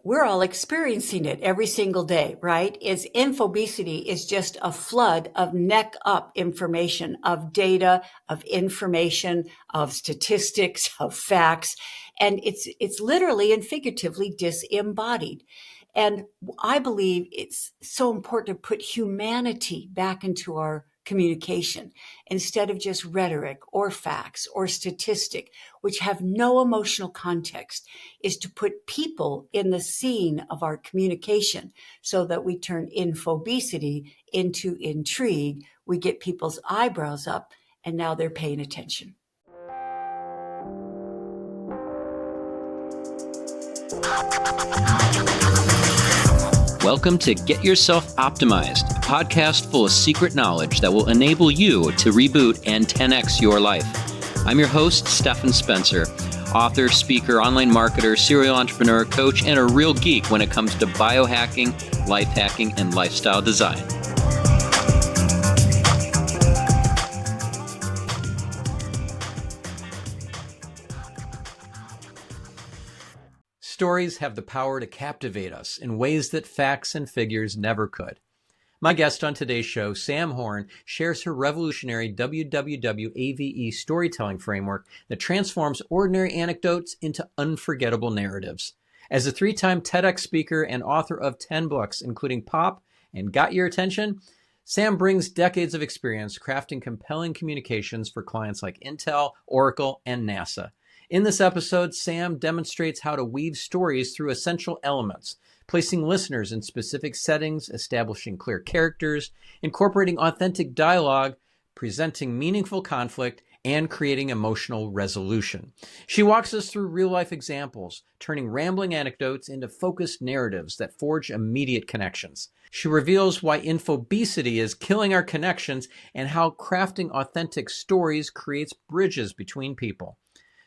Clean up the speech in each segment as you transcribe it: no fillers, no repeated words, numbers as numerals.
We're all experiencing it every single day, right? Infobesity is just a flood of neck up information, of data, of information, of statistics, of facts. And it's literally and figuratively disembodied. And I believe it's so important to put humanity back into our communication instead of just rhetoric or facts or statistic, which have no emotional context, is to put people in the scene of our communication so that we turn infobesity into intrigue. We get people's eyebrows up and now they're paying attention. Welcome to Get Yourself Optimized, a podcast full of secret knowledge that will enable you to reboot and 10x your life. I'm your host, Stephan Spencer, author, speaker, online marketer, serial entrepreneur, coach, and a real geek when it comes to biohacking, life hacking, and lifestyle design. Stories have the power to captivate us in ways that facts and figures never could. My guest on today's show, Sam Horn, shares her revolutionary WWW-AVE storytelling framework that transforms ordinary anecdotes into unforgettable narratives. As a 3-time TEDx speaker and author of 10 books, including Pop and Got Your Attention, Sam brings decades of experience crafting compelling communications for clients like Intel, Oracle, and NASA. In this episode, Sam demonstrates how to weave stories through essential elements, placing listeners in specific settings, establishing clear characters, incorporating authentic dialogue, presenting meaningful conflict, and creating emotional resolution. She walks us through real-life examples, turning rambling anecdotes into focused narratives that forge immediate connections. She reveals why infobesity is killing our connections and how crafting authentic stories creates bridges between people.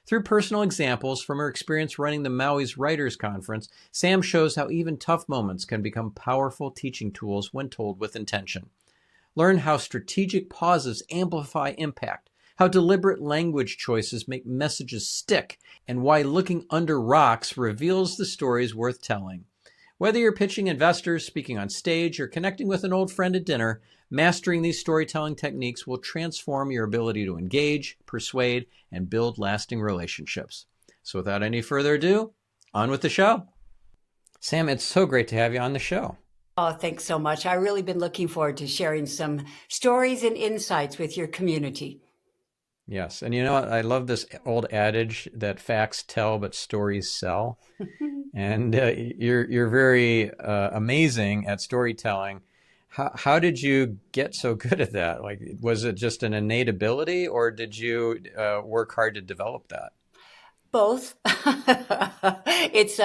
Through personal examples from her experience running the Maui Writers Conference, Sam shows how even tough moments can become powerful teaching tools when told with intention. Learn how strategic pauses amplify impact, how deliberate language choices make messages stick, and why looking under rocks reveals the stories worth telling. Whether you're pitching investors, speaking on stage, or connecting with an old friend at dinner, mastering these storytelling techniques will transform your ability to engage, persuade, and build lasting relationships. So without any further ado, on with the show. Sam, it's so great to have you on the show. Oh, thanks so much. I've really been looking forward to sharing some stories and insights with your community. Yes, and you know what? I love this old adage that facts tell, but stories sell. And you're very amazing at storytelling. How did you get so good at that? Like, was it just an innate ability, or did you work hard to develop that? Both. It's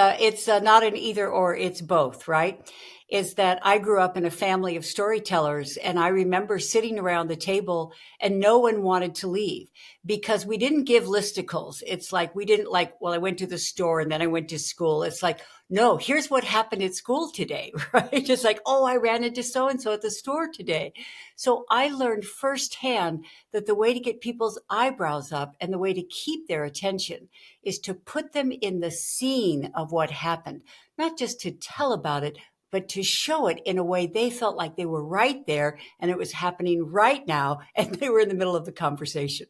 not an either or, it's both, right? Is that I grew up in a family of storytellers, and I remember sitting around the table and no one wanted to leave because we didn't give listicles. It's like we didn't well, I went to the store and then I went to school. It's like, no, here's what happened at school today, right? Just like, oh, I ran into so-and-so at the store today. So I learned firsthand that the way to get people's eyebrows up and the way to keep their attention is to put them in the scene of what happened, not just to tell about it, but to show it in a way they felt like they were right there and it was happening right now and they were in the middle of the conversation.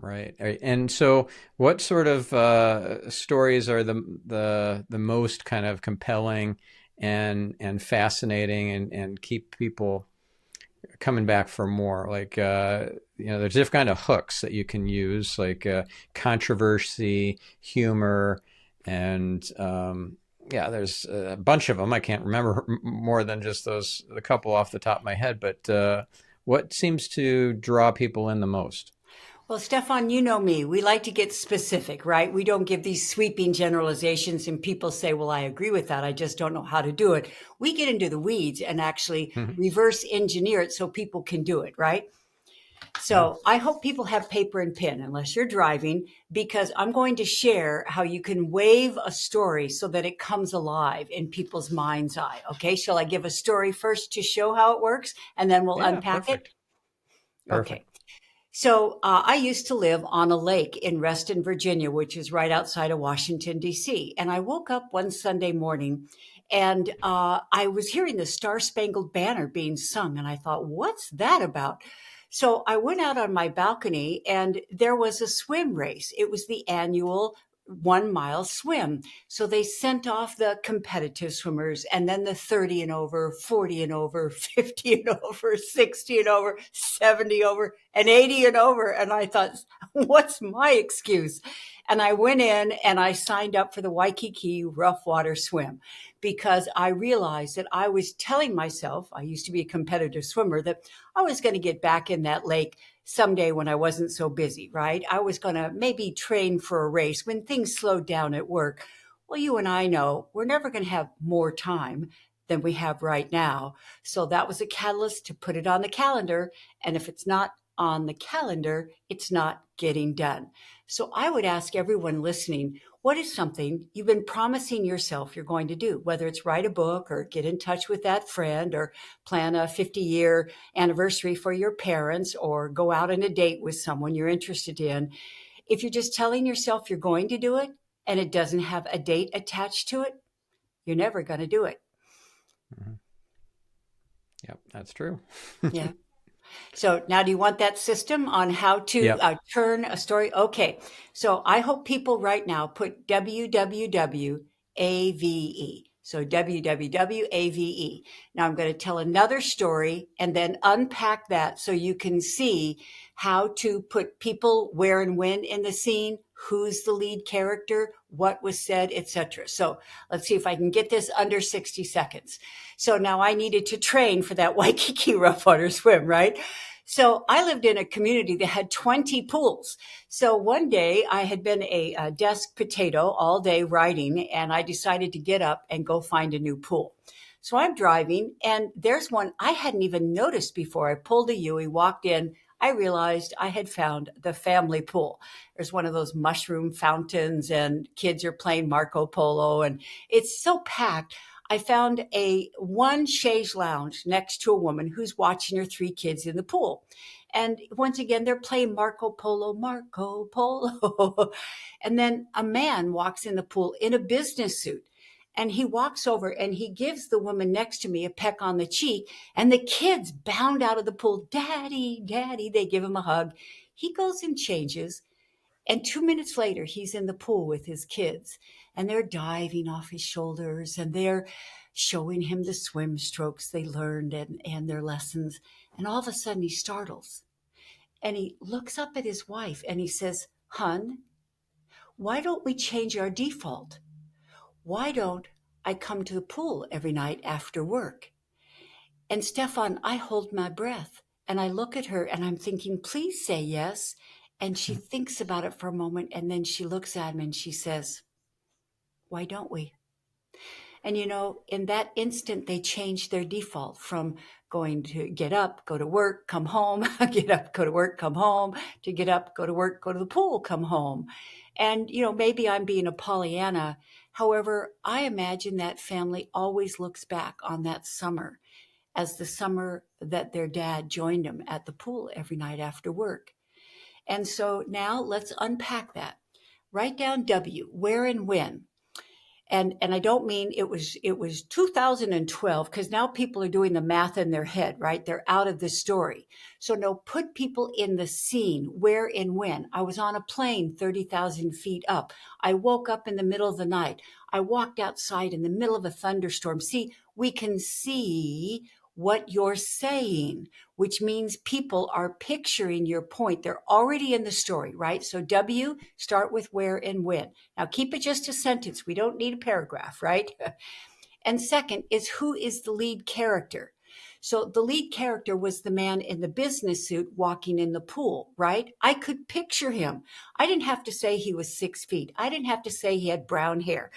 Right. And so what sort of stories are the most kind of compelling and fascinating and keep people coming back for more? Like, there's different kind of hooks that you can use, like controversy, humor, and there's a bunch of them. I can't remember more than just a couple off the top of my head, but what seems to draw people in the most? Well, Stephan, you know me. We like to get specific, right? We don't give these sweeping generalizations and people say, well, I agree with that. I just don't know how to do it. We get into the weeds and actually reverse engineer it so people can do it, right? So I hope people have paper and pen, unless you're driving, because I'm going to share how you can wave a story so that it comes alive in people's mind's eye. Okay. Shall I give a story first to show how it works and then we'll unpack perfect. it? Okay. So I used to live on a lake in Reston, Virginia, which is right outside of Washington, D.C. And I woke up one Sunday morning and I was hearing the Star Spangled Banner being sung. And I thought, what's that about? So I went out on my balcony and there was a swim race. It was the annual 1 mile swim. So they sent off the competitive swimmers and then the 30 and over, 40 and over, 50 and over, 60 and over, 70 over, and 80 and over. And I thought, what's my excuse? And I went in and I signed up for the Waikiki rough water swim because I realized that I was telling myself, I used to be a competitive swimmer, that I was going to get back in that lake someday when I wasn't so busy, right? I was going to maybe train for a race when things slowed down at work. Well, you and I know we're never going to have more time than we have right now. So that was a catalyst to put it on the calendar. And if it's not on the calendar, it's not getting done. So I would ask everyone listening, what is something you've been promising yourself you're going to do, whether it's write a book or get in touch with that friend or plan a 50-year anniversary for your parents or go out on a date with someone you're interested in. If you're just telling yourself you're going to do it and it doesn't have a date attached to it, you're never going to do it. Mm-hmm. Yep, that's true. Yeah. So now do you want that system on how to turn a story? Okay. So I hope people right now put www.ave. So www.ave. Now I'm going to tell another story and then unpack that so you can see how to put people, where and when in the scene, who's the lead character, what was said, etc. So let's see if I can get this under 60 seconds. So now I needed to train for that Waikiki rough water swim, right? So I lived in a community that had 20 pools. So one day I had been a desk potato all day writing, and I decided to get up and go find a new pool. So I'm driving, and there's one I hadn't even noticed before. I pulled a U-ey, walked in. I realized I had found the family pool. There's one of those mushroom fountains, and kids are playing Marco Polo, and it's so packed. I found a one chaise lounge next to a woman who's watching her 3 kids in the pool. And once again, they're playing Marco Polo, Marco Polo. And then a man walks in the pool in a business suit. And he walks over and he gives the woman next to me a peck on the cheek. And the kids bound out of the pool. Daddy, Daddy. They give him a hug. He goes and changes. And 2 minutes later, he's in the pool with his kids and they're diving off his shoulders and they're showing him the swim strokes they learned and their lessons. And all of a sudden he startles and he looks up at his wife and he says, "Hun, why don't we change our default? Why don't I come to the pool every night after work?" And Stephan, I hold my breath and I look at her and I'm thinking, please say yes. And she thinks about it for a moment and then she looks at him and she says, "Why don't we?" And in that instant, they changed their default from going to get up, go to work, come home, get up, go to work, come home, to get up, go to work, go to the pool, come home. And, maybe I'm being a Pollyanna. However, I imagine that family always looks back on that summer as the summer that their dad joined them at the pool every night after work. And so now let's unpack that. Write down W, where and when. And I don't mean it was 2012 because now people are doing the math in their head, right? They're out of the story. So no, put people in the scene, where and when. I was on a plane 30,000 feet up. I woke up in the middle of the night. I walked outside in the middle of a thunderstorm. See, we can see what you're saying, which means people are picturing your point. They're already in the story, right? So W, start with where and when. Now keep it just a sentence. We don't need a paragraph, right? And second is, who is the lead character? So the lead character was the man in the business suit walking in the pool, right? I could picture him. I didn't have to say he was 6 feet. I didn't have to say he had brown hair.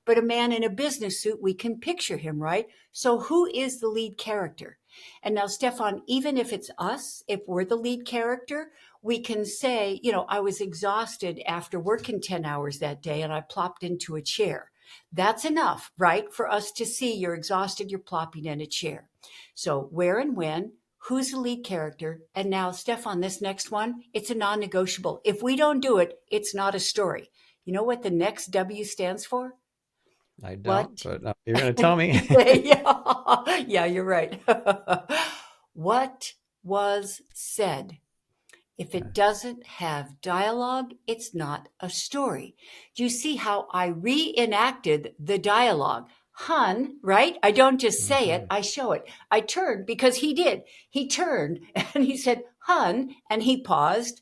But a man in a business suit, we can picture him, right? So who is the lead character? And now, Stephan, even if it's us, if we're the lead character, we can say, I was exhausted after working 10 hours that day and I plopped into a chair. That's enough, right? For us to see you're exhausted, you're plopping in a chair. So where and when, who's the lead character. And now, Stefan, this next one, it's a non-negotiable. If we don't do it, it's not a story. You know what the next W stands for? I don't, What? but you're going to tell me. Yeah, yeah, you're right. What was said? If it doesn't have dialogue, it's not a story. Do you see how I reenacted the dialogue? Hun, right? I don't just say it, Mhm. I show it. I turned because he did. He turned and he said, Hun, and he paused.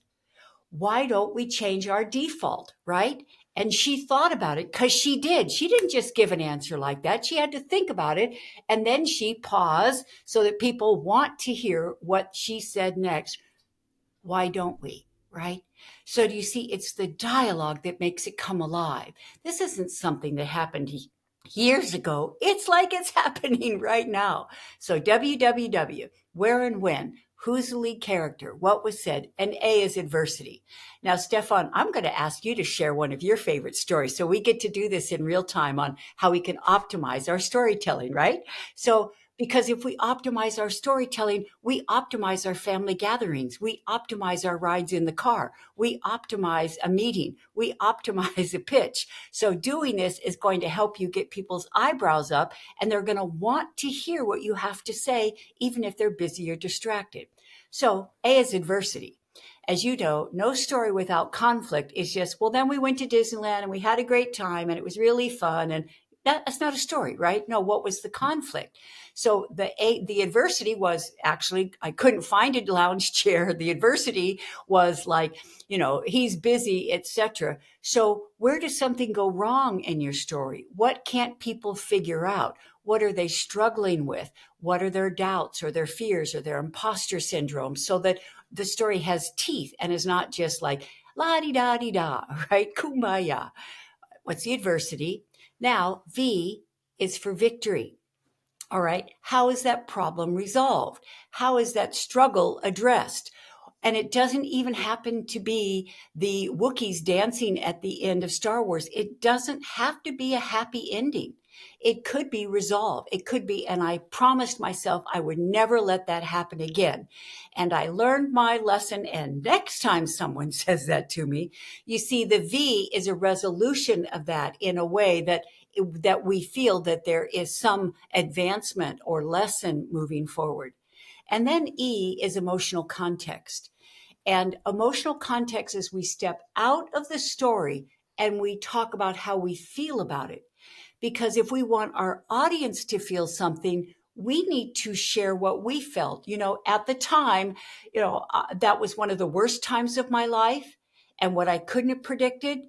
Why don't we change our default, right? And she thought about it because she did. She didn't just give an answer like that. She had to think about it. And then she paused so that people want to hear what she said next. Why don't we? Right? So do you see, it's the dialogue that makes it come alive. This isn't something that happened years ago. It's like it's happening right now. So WWW, where and when, who's the lead character, what was said, and A is adversity. Now, Stefan, I'm going to ask you to share one of your favorite stories. So we get to do this in real time on how we can optimize our storytelling, right? So because if we optimize our storytelling, we optimize our family gatherings. We optimize our rides in the car. We optimize a meeting. We optimize a pitch. So doing this is going to help you get people's eyebrows up, and they're going to want to hear what you have to say, even if they're busy or distracted. So A is adversity. As you know, no story without conflict is just, well, then we went to Disneyland and we had a great time and it was really fun. And that's not a story, right? No, what was the conflict? So the adversity was actually, I couldn't find a lounge chair. The adversity was like, he's busy, etc. So where does something go wrong in your story? What can't people figure out? What are they struggling with? What are their doubts or their fears or their imposter syndrome, so that the story has teeth and is not just like la di da di da, right? Kumbaya. What's the adversity? Now, V is for victory. All right. How is that problem resolved? How is that struggle addressed? And it doesn't even happen to be the Wookiees dancing at the end of Star Wars. It doesn't have to be a happy ending. It could be resolved. It could be, and I promised myself I would never let that happen again. And I learned my lesson. And next time someone says that to me, you see, the V is a resolution of that in a way that we feel that there is some advancement or lesson moving forward. And then E is emotional context. And emotional context is we step out of the story and we talk about how we feel about it. Because if we want our audience to feel something, we need to share what we felt. At the time, that was one of the worst times of my life. And what I couldn't have predicted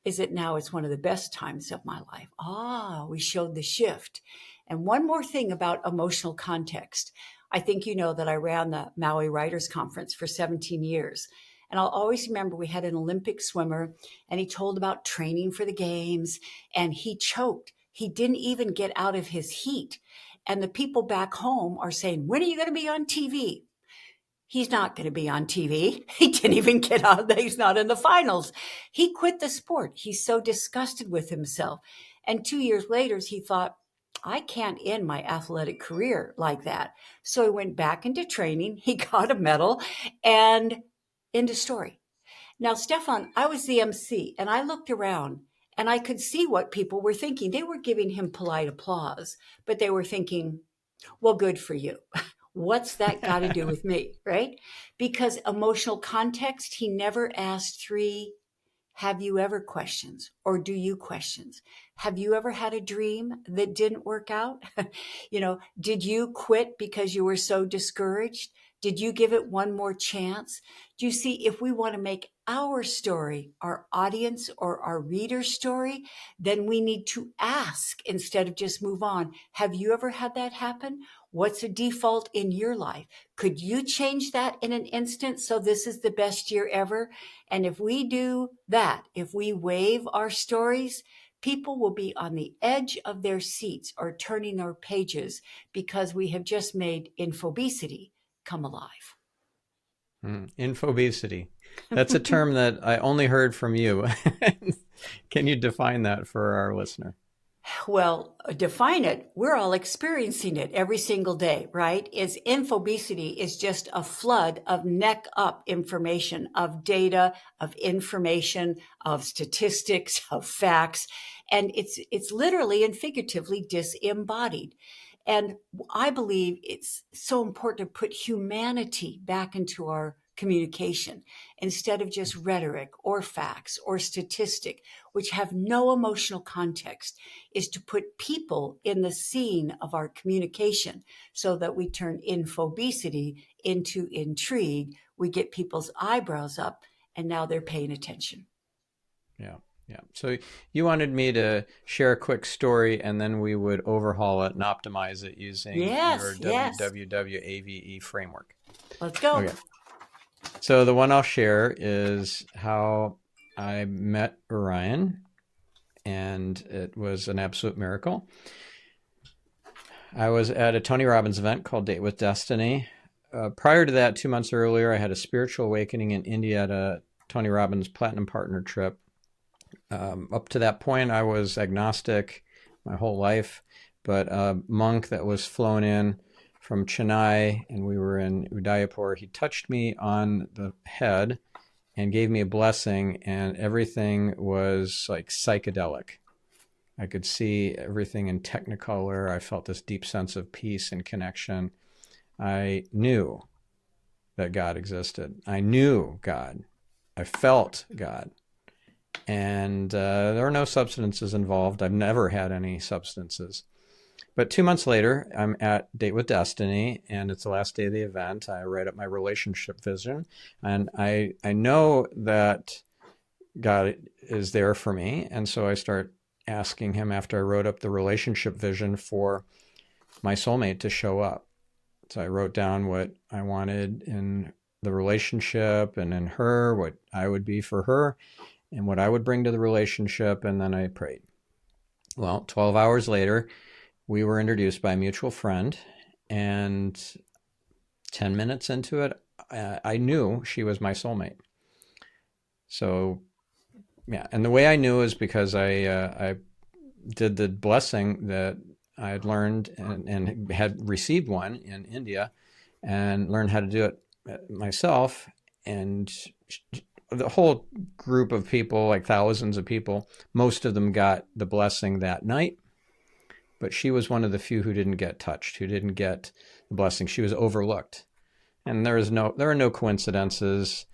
is that now it's one of the best times of my life. We showed the shift. And one more thing about emotional context. I think you know that I ran the Maui Writers Conference for 17 years. And I'll always remember we had an Olympic swimmer and he told about training for the games and he choked. He didn't even get out of his heat. And the people back home are saying, when are you going to be on TV? He's not going to be on TV. He didn't even get out. He's not in the finals. He quit the sport. He's so disgusted with himself. And 2 years later, he thought, I can't end my athletic career like that. So he went back into training. He got a medal and into story. Now, Stefan, I was the MC and I looked around and I could see what people were thinking. They were giving him polite applause, but they were thinking, well, good for you. What's that got to do with me, right? Because emotional context, he never asked three have you ever questions or do you questions? Have you ever had a dream that didn't work out? Did you quit because you were so discouraged? Did you give it one more chance? Do you see, if we want to make our story our audience or our reader's story, then we need to ask instead of just move on. Have you ever had that happen? What's a default in your life? Could you change that in an instant so this is the best year ever? And if we do that, if we wave our stories, people will be on the edge of their seats or turning their pages because we have just made infobesity come alive. Infobesity. That's a term that I only heard from you. Can you define that for our listener? Well, define it. We're all experiencing it every single day, right? Infobesity is just a flood of neck up information, of data, of information, of statistics, of facts, and it's literally and figuratively disembodied. And I believe it's so important to put humanity back into our communication instead of just rhetoric or facts or statistic, which have no emotional context, is to put people in the scene of our communication so that we turn infobesity into intrigue. We get people's eyebrows up and now they're paying attention. Yeah. Yeah. So you wanted me to share a quick story and then we would overhaul it and optimize it using your Yes, yes. WWWAVE framework. Let's go. Okay. So the one I'll share is how I met Orion, and it was an absolute miracle. I was at a Tony Robbins event called Date with Destiny. Prior to that, 2 months earlier, I had a spiritual awakening in India at a Tony Robbins Platinum Partner trip. Up to that point, I was agnostic my whole life, but a monk that was flown in from Chennai, and we were in Udaipur, he touched me on the head and gave me a blessing, and everything was like psychedelic. I could see everything in technicolor. I felt this deep sense of peace and connection. I knew that God existed. I knew God. I felt God. And there were no substances involved. I've never had any substances. But 2 months later, I'm at Date with Destiny, and it's the last day of the event. I write up my relationship vision, and I know that God is there for me. And so I start asking him, after I wrote up the relationship vision, for my soulmate to show up. So I wrote down what I wanted in the relationship and in her, what I would be for her, and what I would bring to the relationship, and then I prayed. Well, 12 hours later, we were introduced by a mutual friend, and 10 minutes into it, I knew she was my soulmate. So, yeah, and the way I knew is because I did the blessing that I had learned and had received one in India, and learned how to do it myself. And the whole group of people, like thousands of people, most of them got the blessing that night. But she was one of the few who didn't get touched, who didn't get the blessing. She was overlooked. And there are no coincidences.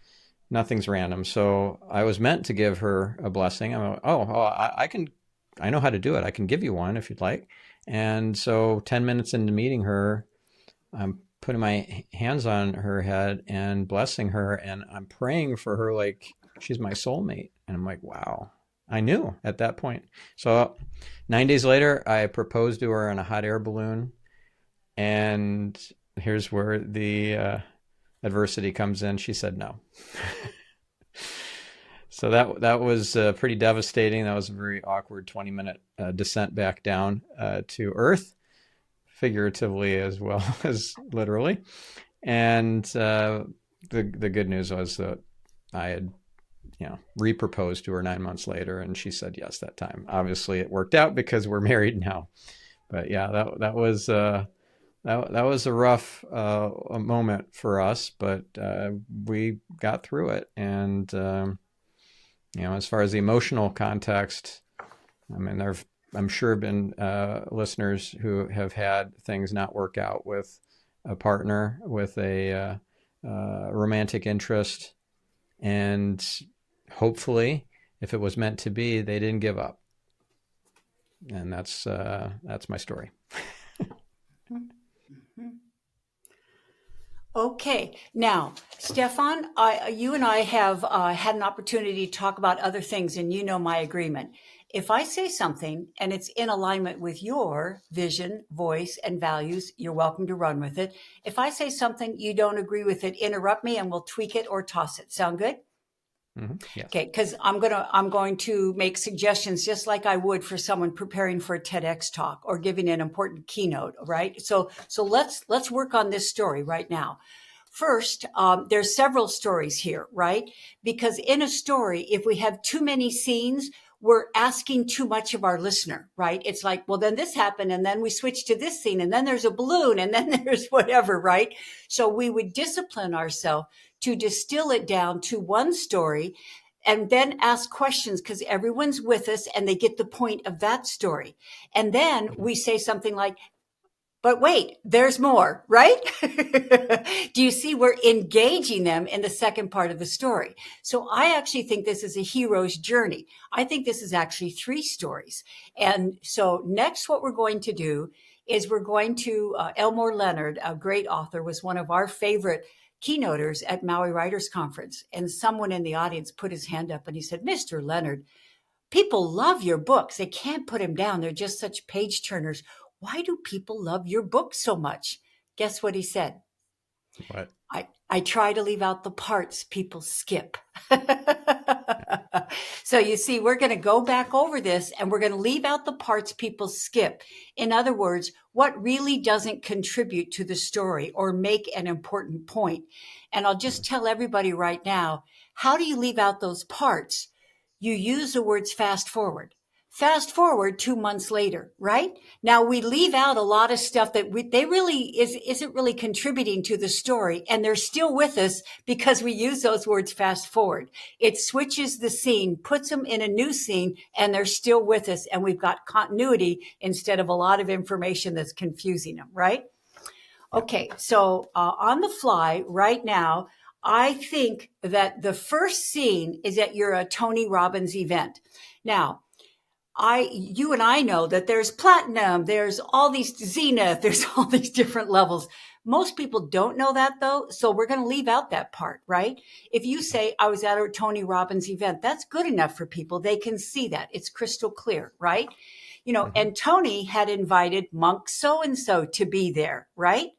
Nothing's random. So I was meant to give her a blessing. I'm like, I know how to do it. I can give you one if you'd like. And so 10 minutes into meeting her, I'm putting my hands on her head and blessing her, and I'm praying for her like she's my soulmate. And I'm like, wow, I knew at that point. So 9 days later, I proposed to her in a hot air balloon. And here's where the adversity comes in. She said no. So that was pretty devastating. That was a very awkward 20-minute descent back down to Earth, figuratively as well as literally. And the good news was that I had, re-proposed to her 9 months later, and she said yes that time. Obviously, it worked out because we're married now. But yeah, that was a rough moment for us, but we got through it. And as far as the emotional context, I mean, I'm sure been listeners who have had things not work out with a partner, with a romantic interest, and hopefully, if it was meant to be, they didn't give up. And that's my story. Okay. Now, Stephan, you and I have had an opportunity to talk about other things, and you know my agreement. If I say something and it's in alignment with your vision, voice, and values, you're welcome to run with it. If I say something you don't agree with it, interrupt me and we'll tweak it or toss it. Sound good? Mm-hmm. Yes. Okay, because I'm going to make suggestions just like I would for someone preparing for a TEDx talk or giving an important keynote, right? So let's work on this story right now. First, there's several stories here, right? Because in a story, if we have too many scenes, we're asking too much of our listener, right? It's like, well, then this happened, and then we switch to this scene, and then there's a balloon, and then there's whatever, right? So we would discipline ourselves to distill it down to one story and then ask questions because everyone's with us and they get the point of that story. And then we say something like, but wait, there's more, right? Do you see? We're engaging them in the second part of the story. So I actually think this is a hero's journey. I think this is actually 3 stories. And so next, what we're going to do is we're going to, Elmore Leonard, a great author, was one of our favorite keynoters at Maui Writers Conference. And someone in the audience put his hand up and he said, Mr. Leonard, people love your books. They can't put them down. They're just such page turners. Why do people love your books so much? Guess what he said? What? I try to leave out the parts people skip. So you see, we're going to go back over this and we're going to leave out the parts people skip. In other words, what really doesn't contribute to the story or make an important point. And I'll just tell everybody right now, how do you leave out those parts? You use the words fast forward. Fast forward 2 months later, right? Now we leave out a lot of stuff that they really isn't really contributing to the story, and they're still with us because we use those words fast forward. It switches the scene, puts them in a new scene, and they're still with us, and we've got continuity instead of a lot of information that's confusing them, right? Okay, so on the fly right now, I think that the first scene is at your Tony Robbins event. Now, you and I know that there's platinum, there's all these zenith, there's all these different levels. Most people don't know that though. So we're going to leave out that part, right? If you say I was at a Tony Robbins event, that's good enough for people. They can see that. It's crystal clear, right? And Tony had invited monk so-and-so to be there, right?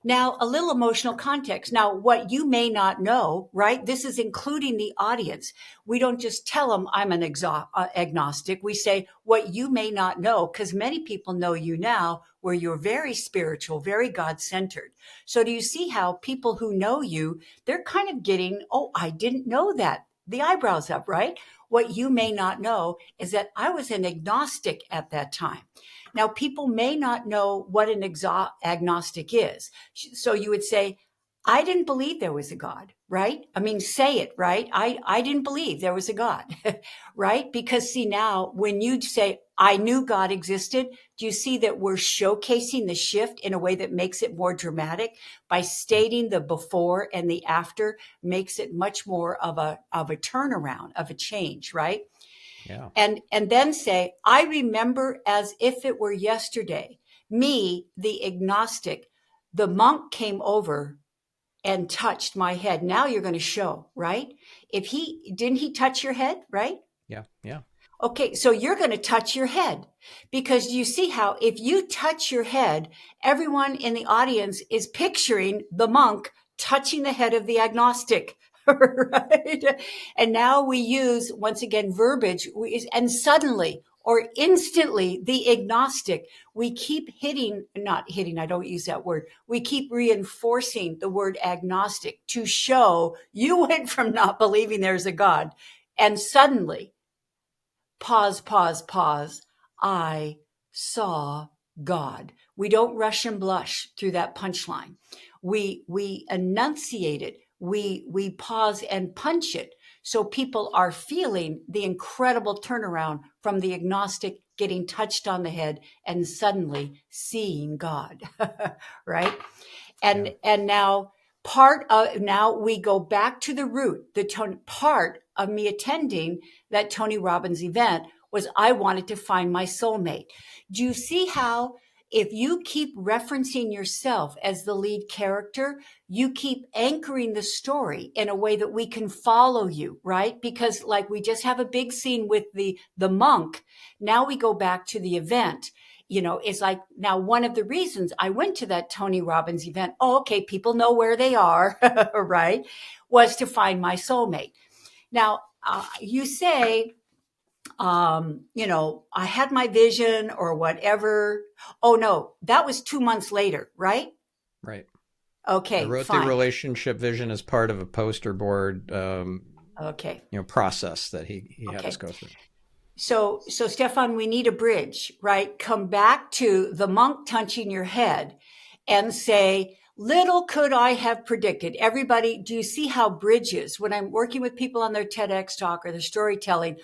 Now, a little emotional context. Now, what you may not know, right? This is including the audience. We don't just tell them I'm an agnostic. We say what you may not know, because many people know you now where you're very spiritual, very God-centered. So do you see how people who know you, they're kind of getting, oh, I didn't know that. The eyebrows up, right? What you may not know is that I was an agnostic at that time. Now, people may not know what an agnostic is. So you would say, I didn't believe there was a God, right? I mean, say it, right? I didn't believe there was a God, right? Because see now, when you say, I knew God existed, do you see that we're showcasing the shift in a way that makes it more dramatic? By stating the before and the after makes it much more of a turnaround, of a change, right? Yeah. And then say, I remember as if it were yesterday, me, the agnostic, the monk came over and touched my head. Now you're going to show, right? Didn't he touch your head, right? Yeah. Yeah. Okay, so you're going to touch your head because you see how if you touch your head, everyone in the audience is picturing the monk touching the head of the agnostic, right? And now we use, once again, verbiage, and suddenly or instantly the agnostic, we keep not hitting, I don't use that word. We keep reinforcing the word agnostic to show you went from not believing there's a God and suddenly, pause, pause, pause. I saw God. We don't rush and blush through that punchline. We enunciate it. We pause and punch it. So people are feeling the incredible turnaround from the agnostic getting touched on the head and suddenly seeing God, right? And now now we go back to the root. Part of me attending that Tony Robbins event was I wanted to find my soulmate. Do you see how if you keep referencing yourself as the lead character, you keep anchoring the story in a way that we can follow you, right? Because like we just have a big scene with the monk. Now we go back to the event. It's like now one of the reasons I went to that Tony Robbins event, okay, people know where they are, right, was to find my soulmate. Now, you say, I had my vision or whatever. Oh, no, that was 2 months later, right? Right. Okay, I wrote fine. the relationship vision as part of a poster board Okay. process that he had us go through. So Stefan, we need a bridge, right? Come back to the monk touching your head and say, little could I have predicted. Everybody, do you see how bridges, when I'm working with people on their TEDx talk or their storytelling,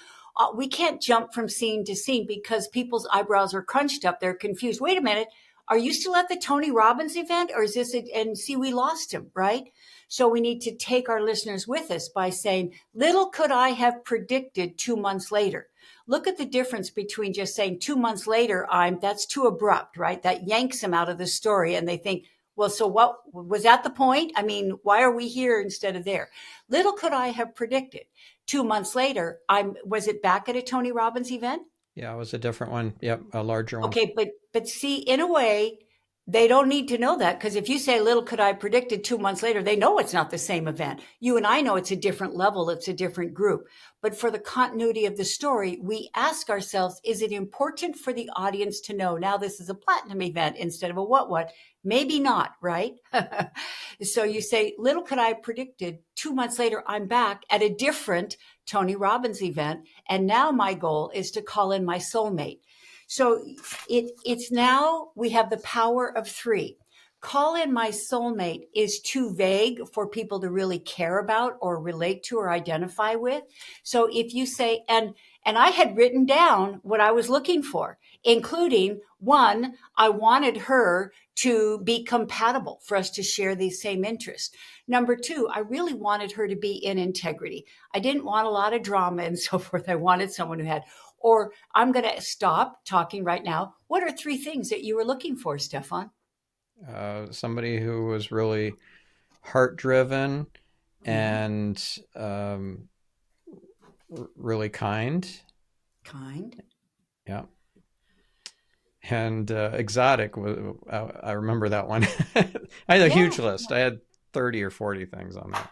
we can't jump from scene to scene because people's eyebrows are crunched up. They're confused. Wait a minute. Are you still at the Tony Robbins event or is this it? And see, we lost him, right? So we need to take our listeners with us by saying, little could I have predicted 2 months later. Look at the difference between just saying 2 months later, that's too abrupt, right? That yanks them out of the story and they think, well, so what was that the point? I mean, why are we here instead of there? Little could I have predicted. 2 months later, was it back at a Tony Robbins event? Yeah, it was a different one. Yep, a larger one. Okay, but see, in a way, they don't need to know that because if you say little could I predicted 2 months later, they know it's not the same event. You and I know it's a different level, it's a different group. But for the continuity of the story, we ask ourselves, is it important for the audience to know now this is a platinum event instead of a what? Maybe not, right? So you say, little could I have predicted 2 months later, I'm back at a different Tony Robbins event. And now my goal is to call in my soulmate. So it's now we have the power of three. Call in my soulmate is too vague for people to really care about or relate to or identify with. So if you say, and I had written down what I was looking for, including one, I wanted her to be compatible for us to share these same interests. Number two, I really wanted her to be in integrity. I didn't want a lot of drama and so forth. I wanted someone who had, or I'm going to stop talking right now. What are three things that you were looking for, Stefan? Somebody who was really heart driven Mm-hmm. and really kind. Kind. Yeah. And exotic. I remember that one. I had a Yeah. huge list. I had 30 or 40 things on that.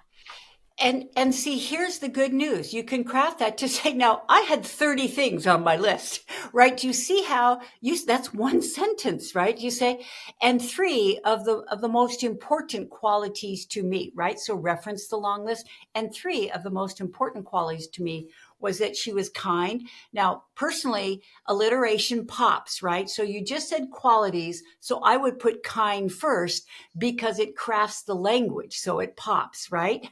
And see, here's the good news. You can craft that to say, now I had 30 things on my list, right? Do you see how that's one sentence, right? You say, and three of the most important qualities to me, right? So reference the long list. And three of the most important qualities to me was that she was kind. Now, personally, alliteration pops, right? So you just said qualities. So I would put kind first because it crafts the language. So it pops, right?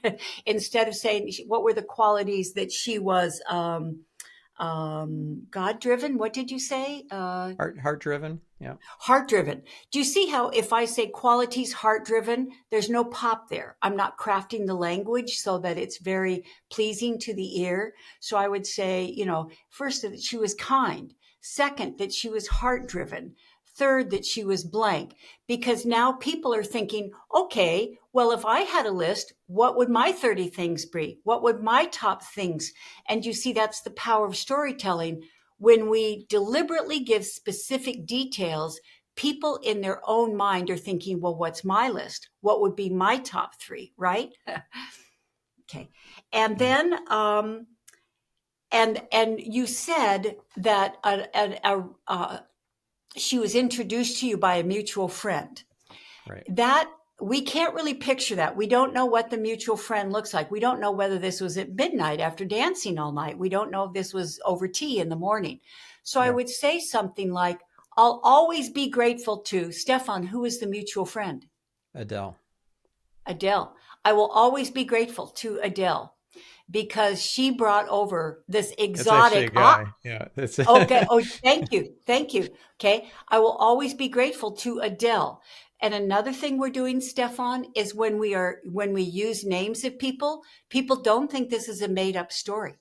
Instead of saying what were the qualities that she was God driven. What did you say? Heart driven. Yeah. Heart driven. Do you see how if I say qualities heart driven, there's no pop there? I'm not crafting the language so that it's very pleasing to the ear. So I would say, first that she was kind. Second, that she was heart driven. Third, that she was blank. Because now people are thinking, okay, well, if I had a list, what would my 30 things be? What would my top things? And you see, that's the power of storytelling. When we deliberately give specific details, people in their own mind are thinking, well, what's my list? What would be my top three, right? Okay. And Yeah. then, and you said that she was introduced to you by a mutual friend. Right. That we can't really picture that. We don't know what the mutual friend looks like. We don't know whether this was at midnight after dancing all night. We don't know if this was over tea in the morning. So I Yeah. would say something like, I'll always be grateful to Stefan, who is the mutual friend? Adele. Adele. I will always be grateful to Adele because she brought over this It's actually a exotic, guy. Yeah. It's okay. Oh, thank you. Thank you. Okay. I will always be grateful to Adele. And another thing we're doing, Stefan, is when we use names of people, people don't think this is a made up story.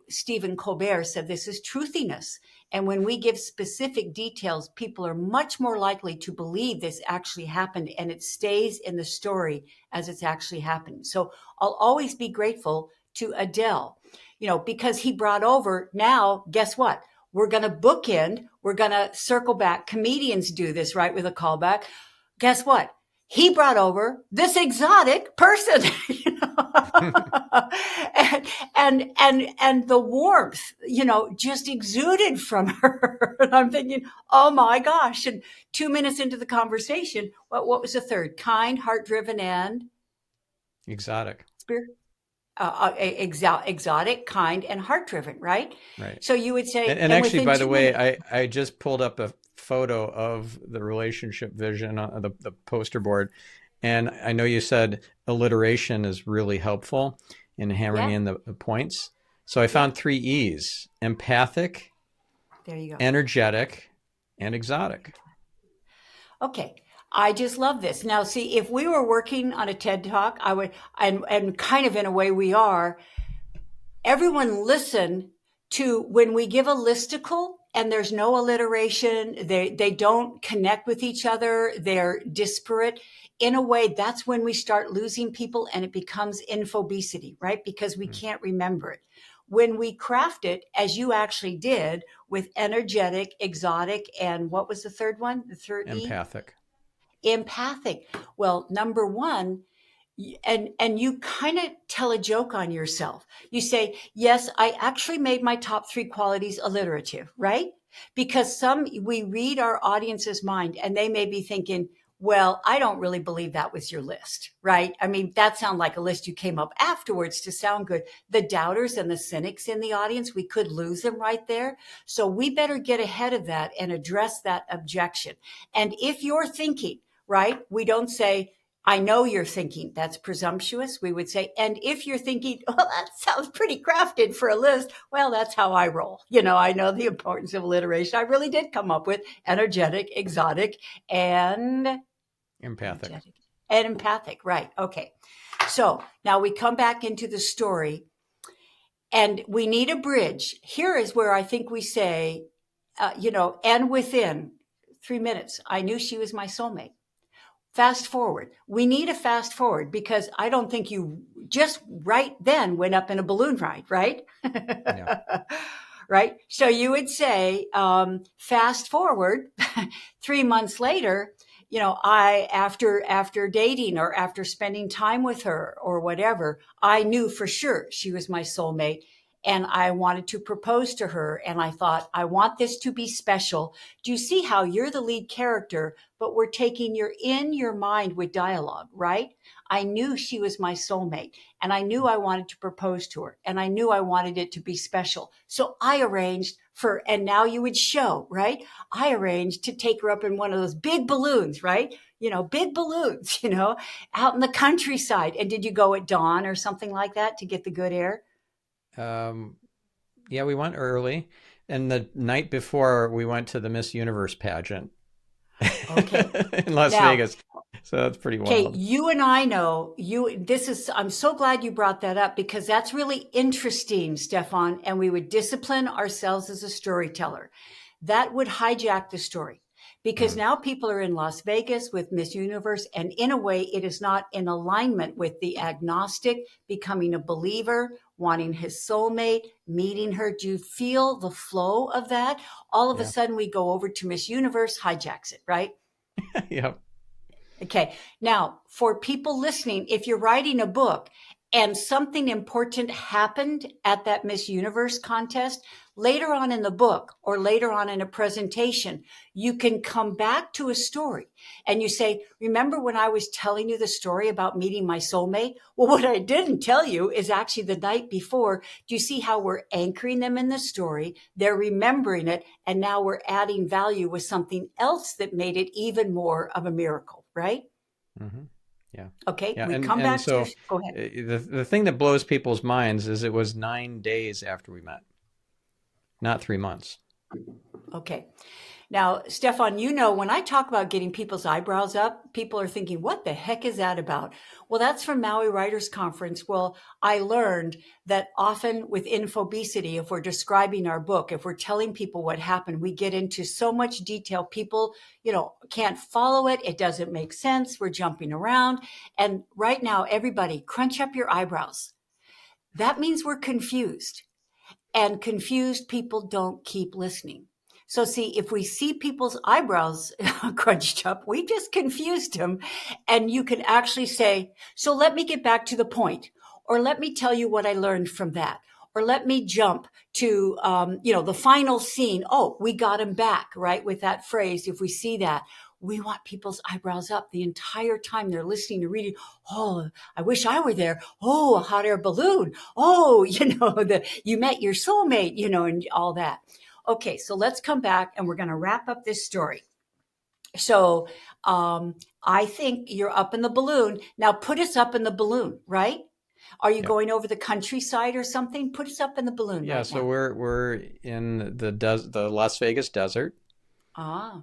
Stephen Colbert said this is truthiness. And when we give specific details, people are much more likely to believe this actually happened and it stays in the story as it's actually happening. So I'll always be grateful to Adele, because he brought over now, guess what? We're going to bookend, we're going to circle back. Comedians do this, right? With a callback. Guess what? He brought over this exotic person, and the warmth, just exuded from her. And I'm thinking, oh my gosh. And 2 minutes into the conversation, what was the third? Kind, heart driven, and exotic. spirit. exotic, kind, and heart-driven, right? Right. So you would say, And and actually, within by the 2 minutes. way, I just pulled up a photo of the relationship vision on the poster board. And I know you said alliteration is really helpful in hammering Yeah, in the points. So I yeah, found 3 E's: empathic, there you go. energetic, and exotic. Okay. I just love this. Now, see, if we were working on a TED Talk, I would, and kind of in a way we are, everyone listen to when we give a listicle and there's no alliteration, they don't connect with each other, they're disparate. In a way, that's when we start losing people and it becomes infobesity, right? Because we Mm. can't remember it. When we craft it, as you actually did, with energetic, exotic, and what was the third one? The third E? Empathic. Empathic. Well, number one, and you kind of tell a joke on yourself. You say, yes, I actually made my top three qualities alliterative, right? Because we read our audience's mind and they may be thinking, well, I don't really believe that was your list, right? I mean, that sounded like a list you came up afterwards to sound good. The doubters and the cynics in the audience, we could lose them right there. So we better get ahead of that and address that objection. And if you're thinking, right, we don't say, I know you're thinking. That's presumptuous. We would say, and if you're thinking, well, that sounds pretty crafted for a list. Well, that's how I roll. I know the importance of alliteration. I really did come up with energetic, exotic, and Empathic. energetic and empathic. Right. Okay. So now we come back into the story and we need a bridge. Here is where I think we say, and within 3 minutes, I knew she was my soulmate. Fast forward. We need a fast forward because I don't think you just right then went up in a balloon ride, right? Yeah. Right. So you would say, fast forward 3 months later, after dating or after spending time with her or whatever, I knew for sure she was my soulmate. And I wanted to propose to her. And I thought, I want this to be special. Do you see how you're the lead character, but we're taking you in your mind with dialogue, right? I knew she was my soulmate and I knew I wanted to propose to her and I knew I wanted it to be special. So I arranged and now you would show, right? I arranged to take her up in one of those big balloons, right? Big balloons, out in the countryside. And did you go at dawn or something like that to get the good air? Um, yeah, we went early. And the night before, we went to the Miss Universe pageant Okay. in Las Now, Vegas. So that's pretty okay, wild. you and I know I'm so glad you brought that up because that's really interesting, Stefan. And we would discipline ourselves as a storyteller. That would hijack the story because Mm. now people are in Las Vegas with Miss Universe. And in a way, it is not in alignment with the agnostic becoming a believer, wanting his soulmate, meeting her. Do you feel the flow of that? All of a Yeah. sudden, we go over to Miss Universe, hijacks it, right? Yep. Okay. Now, for people listening, if you're writing a book and something important happened at that Miss Universe contest, later on in the book or later on in a presentation, you can come back to a story and you say, remember when I was telling you the story about meeting my soulmate? Well, what I didn't tell you is actually the night before. Do you see how we're anchoring them in the story? They're remembering it. And now we're adding value with something else that made it even more of a miracle, right? Mm-hmm. Yeah. Okay, Yeah. we And come and back to so go ahead. the thing that blows people's minds is it was 9 days after we met, not 3 months. Okay. Now, Stefan, when I talk about getting people's eyebrows up, people are thinking, what the heck is that about? Well, that's from Maui Writers Conference. Well, I learned that often with Infobesity, if we're describing our book, if we're telling people what happened, we get into so much detail. People, can't follow it. It doesn't make sense. We're jumping around. And right now, everybody crunch up your eyebrows. That means we're confused. And confused people don't keep listening. So see, if we see people's eyebrows crunched up, we just confused them. And you can actually say, so let me get back to the point, or let me tell you what I learned from that. Or let me jump to, the final scene. Oh, we got him back, right? With that phrase, if we see that. we want people's eyebrows up the entire time they're listening to reading. Oh, I wish I were there. Oh, a hot air balloon. Oh, you met your soulmate, and all that. Okay, so let's come back and we're going to wrap up this story. So I think you're up in the balloon. Now put us up in the balloon, right? Are you Yeah. going over the countryside or something? Put us up in the balloon Yeah, right so now. we're in the Las Vegas desert, Ah.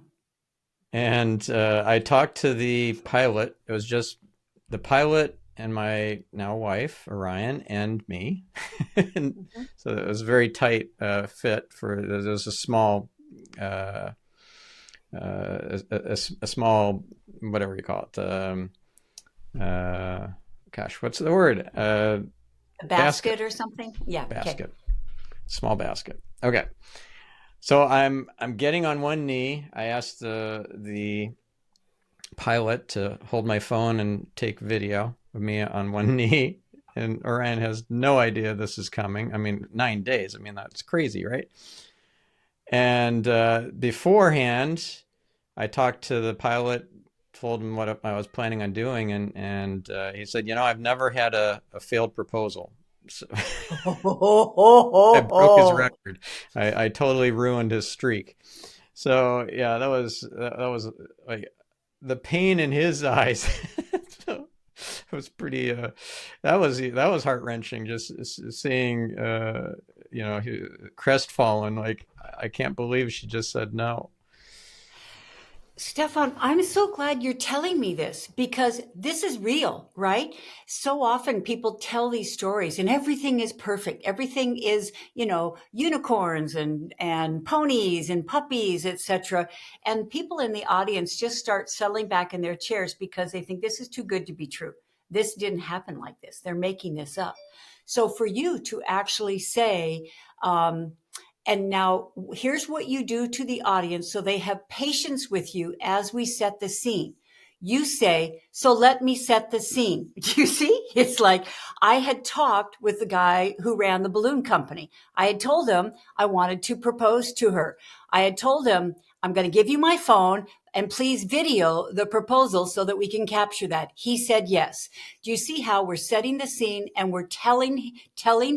and I talked to the pilot. It was just the pilot and my now wife, Orion, and me. And Mhm. so it was a very tight fit for. There was a small, uh, a small, whatever you call it. Uh, Gosh, what's the word? A Basket, basket or something? Yeah. Okay. basket, small basket. Okay. So I'm getting on one knee. I asked the pilot to hold my phone and take video of me on one knee. And Orion has no idea this is coming. I mean, 9 days. I mean, that's crazy, right? And beforehand, I talked to the pilot, told him what I was planning on doing, and he said, I've never had a failed proposal. So I broke his record. I totally ruined his streak. So yeah, that was like the pain in his eyes. So it was pretty. That was heart wrenching. Just seeing, crestfallen. Like I can't believe she just said no. Stefan, I'm so glad you're telling me this because this is real, right? So often people tell these stories and everything is perfect. Everything is, unicorns and ponies and puppies, etc. And people in the audience just start settling back in their chairs because they think this is too good to be true. This didn't happen like this. They're making this up. So for you to actually say, and now here's what you do to the audience so they have patience with you as we set the scene. You say, so let me set the scene. You see, it's like I had talked with the guy who ran the balloon company. I had told him I wanted to propose to her. I had told him, I'm going to give you my phone and please video the proposal so that we can capture that. He said yes. Do you see how we're setting the scene and we're telling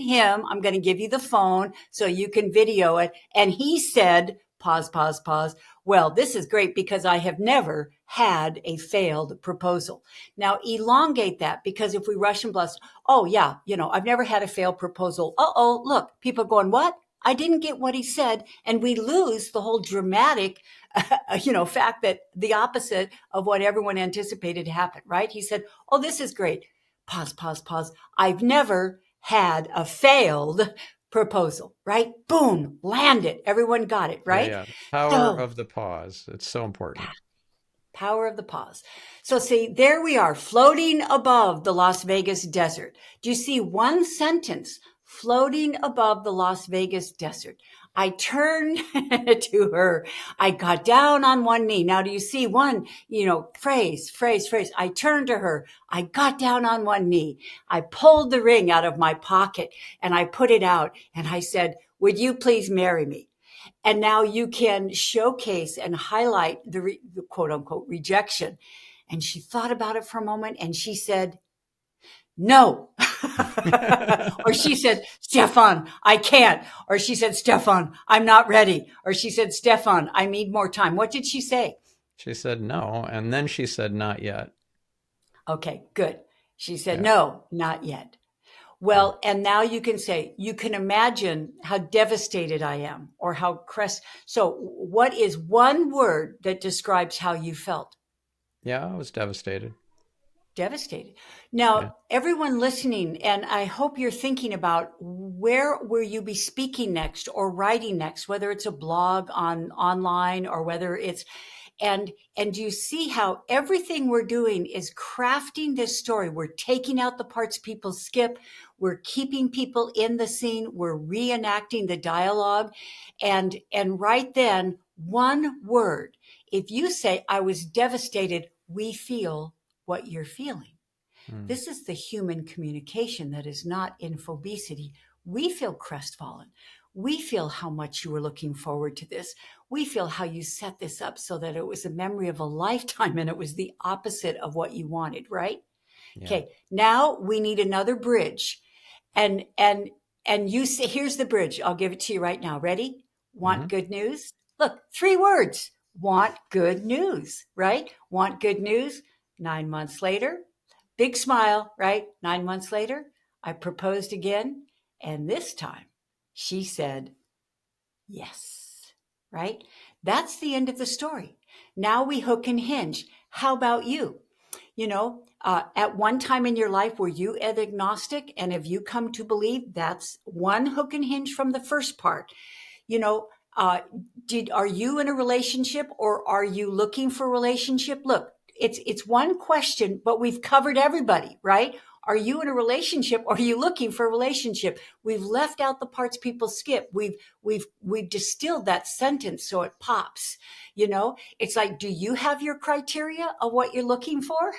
him, I'm going to give you the phone so you can video it. And he said, pause, pause, pause. Well, this is great because I have never had a failed proposal. Now elongate that because if we rush and blast, oh yeah, I've never had a failed proposal. Uh-oh, look, people are going, what? I didn't get what he said. And we lose the whole dramatic, fact that the opposite of what everyone anticipated happened, right? He said, oh, this is great. Pause, pause, pause. I've never had a failed proposal, right? Boom, landed. Everyone got it, Yeah, right? yeah. The power So of the pause. It's so important. power of the pause. So see, there we are floating above the Las Vegas desert. Do you see one sentence floating above the Las Vegas desert? I turned to her. I got down on one knee. Now, do you see one, phrase? I turned to her. I got down on one knee. I pulled the ring out of my pocket and I put it out and I said, would you please marry me? And now you can showcase and highlight the quote unquote rejection. And she thought about it for a moment and she said, no. Or she said, Stefan, I can't. Or she said, Stefan, I'm not ready. Or she said, Stefan, I need more time. What did she say? She said no, and then she said not yet. Okay, good. She said, Yeah. no, not yet. Mm. Well, and now you can say, you can imagine how devastated I am or how So what is one word that describes how you felt? Yeah, I was devastated. Devastated. Yeah. Now, everyone listening, and I hope you're thinking about where will you be speaking next or writing next, whether it's a blog on online or whether it's and you see how everything we're doing is crafting this story. We're taking out the parts people skip. We're keeping people in the scene. We're reenacting the dialogue. And right then, one word. If you say, I was devastated, we feel what you're feeling. Mm. This is the human communication that is not infobesity. We feel crestfallen. We feel how much you were looking forward to this. We feel how you set this up so that it was a memory of a lifetime and it was the opposite of what you wanted, right? Yeah. Okay, now we need another bridge. And you say, here's the bridge. I'll give it to you right now. Ready? Want Hmm. good news? Look, 3 words. Want good news, right? Want good news. 9 months later, big smile, right? 9 months later, I proposed again. And this time she said, yes, right? That's the end of the story. Now we hook and hinge. How about you? At one time in your life, were you agnostic? And have you come to believe that's one hook and hinge from the first part? You know, uh, are you in a relationship or are you looking for a relationship? Look, it's one question, but we've covered everybody, right? Are you in a relationship or are you looking for a relationship? We've left out the parts people skip. We've distilled that sentence so it pops. It's like, do you have your criteria of what you're looking for?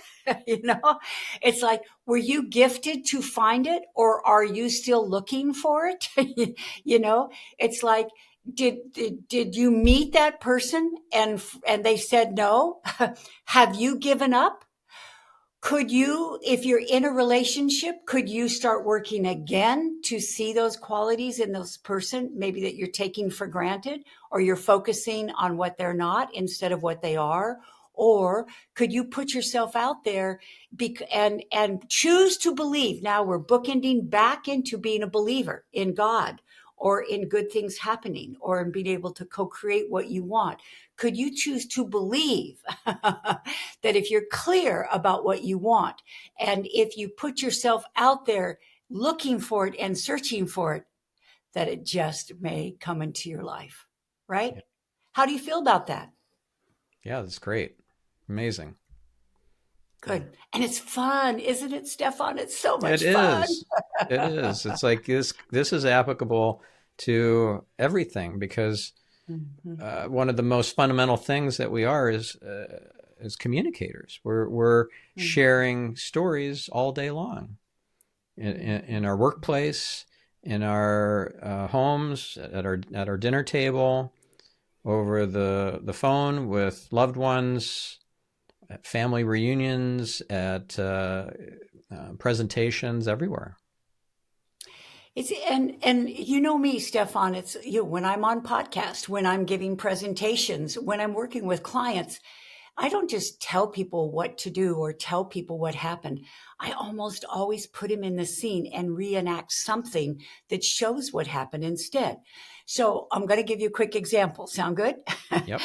you know, it's like, were you gifted to find it or are you still looking for it? It's like, did you meet that person and they said no? Have you given up? Could you, if you're in a relationship, could you start working again to see those qualities in this person, maybe that you're taking for granted, or you're focusing on what they're not instead of what they are? Or could you put yourself out there and choose to believe? Now we're bookending back into being a believer in God or in good things happening or in being able to co-create what you want. Could you choose to believe that if you're clear about what you want and if you put yourself out there looking for it and searching for it, that it just may come into your life, right? Yeah. How do you feel about that? Yeah, that's great. Amazing. Yeah. Good. And it's fun, isn't it, Stefan? It's so It much fun. is. It is. It's like this is applicable to everything because Mhm. one of the most fundamental things that we are is as communicators. We're Mhm. sharing stories all day long in our Mhm. workplace, in our homes, at our dinner table, over the phone with loved ones, at family reunions, at presentations, everywhere. It's and you know me, Stefan. It's when I'm on podcast, when I'm giving presentations, when I'm working with clients, I don't just tell people what to do or tell people what happened. I almost always put them in the scene and reenact something that shows what happened instead. So I'm going to give you a quick example. Sound good? Yep.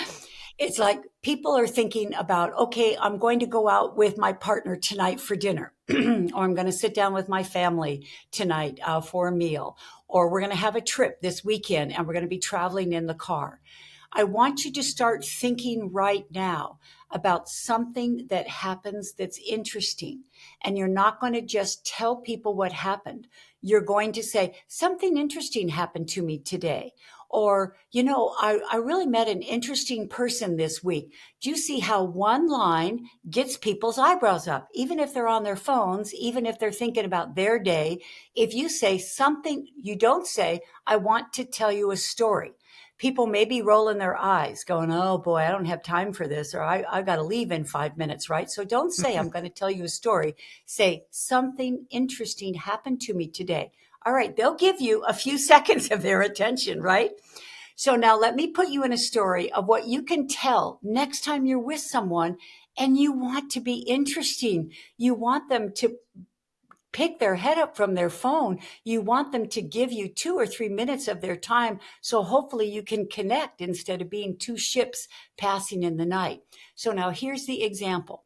It's like people are thinking about, okay, I'm going to go out with my partner tonight for dinner, or I'm going to sit down with my family tonight for a meal, or we're going to have a trip this weekend and we're going to be traveling in the car. I want you to start thinking right now about something that happens that's interesting. And you're not going to just tell people what happened. You're going to say, something interesting happened to me today. Or, I really met an interesting person this week. Do you see how one line gets people's eyebrows up? Even if they're on their phones, even if they're thinking about their day, if you say something, you don't say, I want to tell you a story. People may be rolling their eyes going, oh boy, I don't have time for this, or I got to leave in 5 minutes, right? So don't say, I'm going to tell you a story. Say, something interesting happened to me today. All right, they'll give you a few seconds of their attention, right? So now let me put you in a story of what you can tell next time you're with someone and you want to be interesting. You want them to pick their head up from their phone. You want them to give you 2 or 3 minutes of their time. So hopefully you can connect instead of being two ships passing in the night. So now here's the example.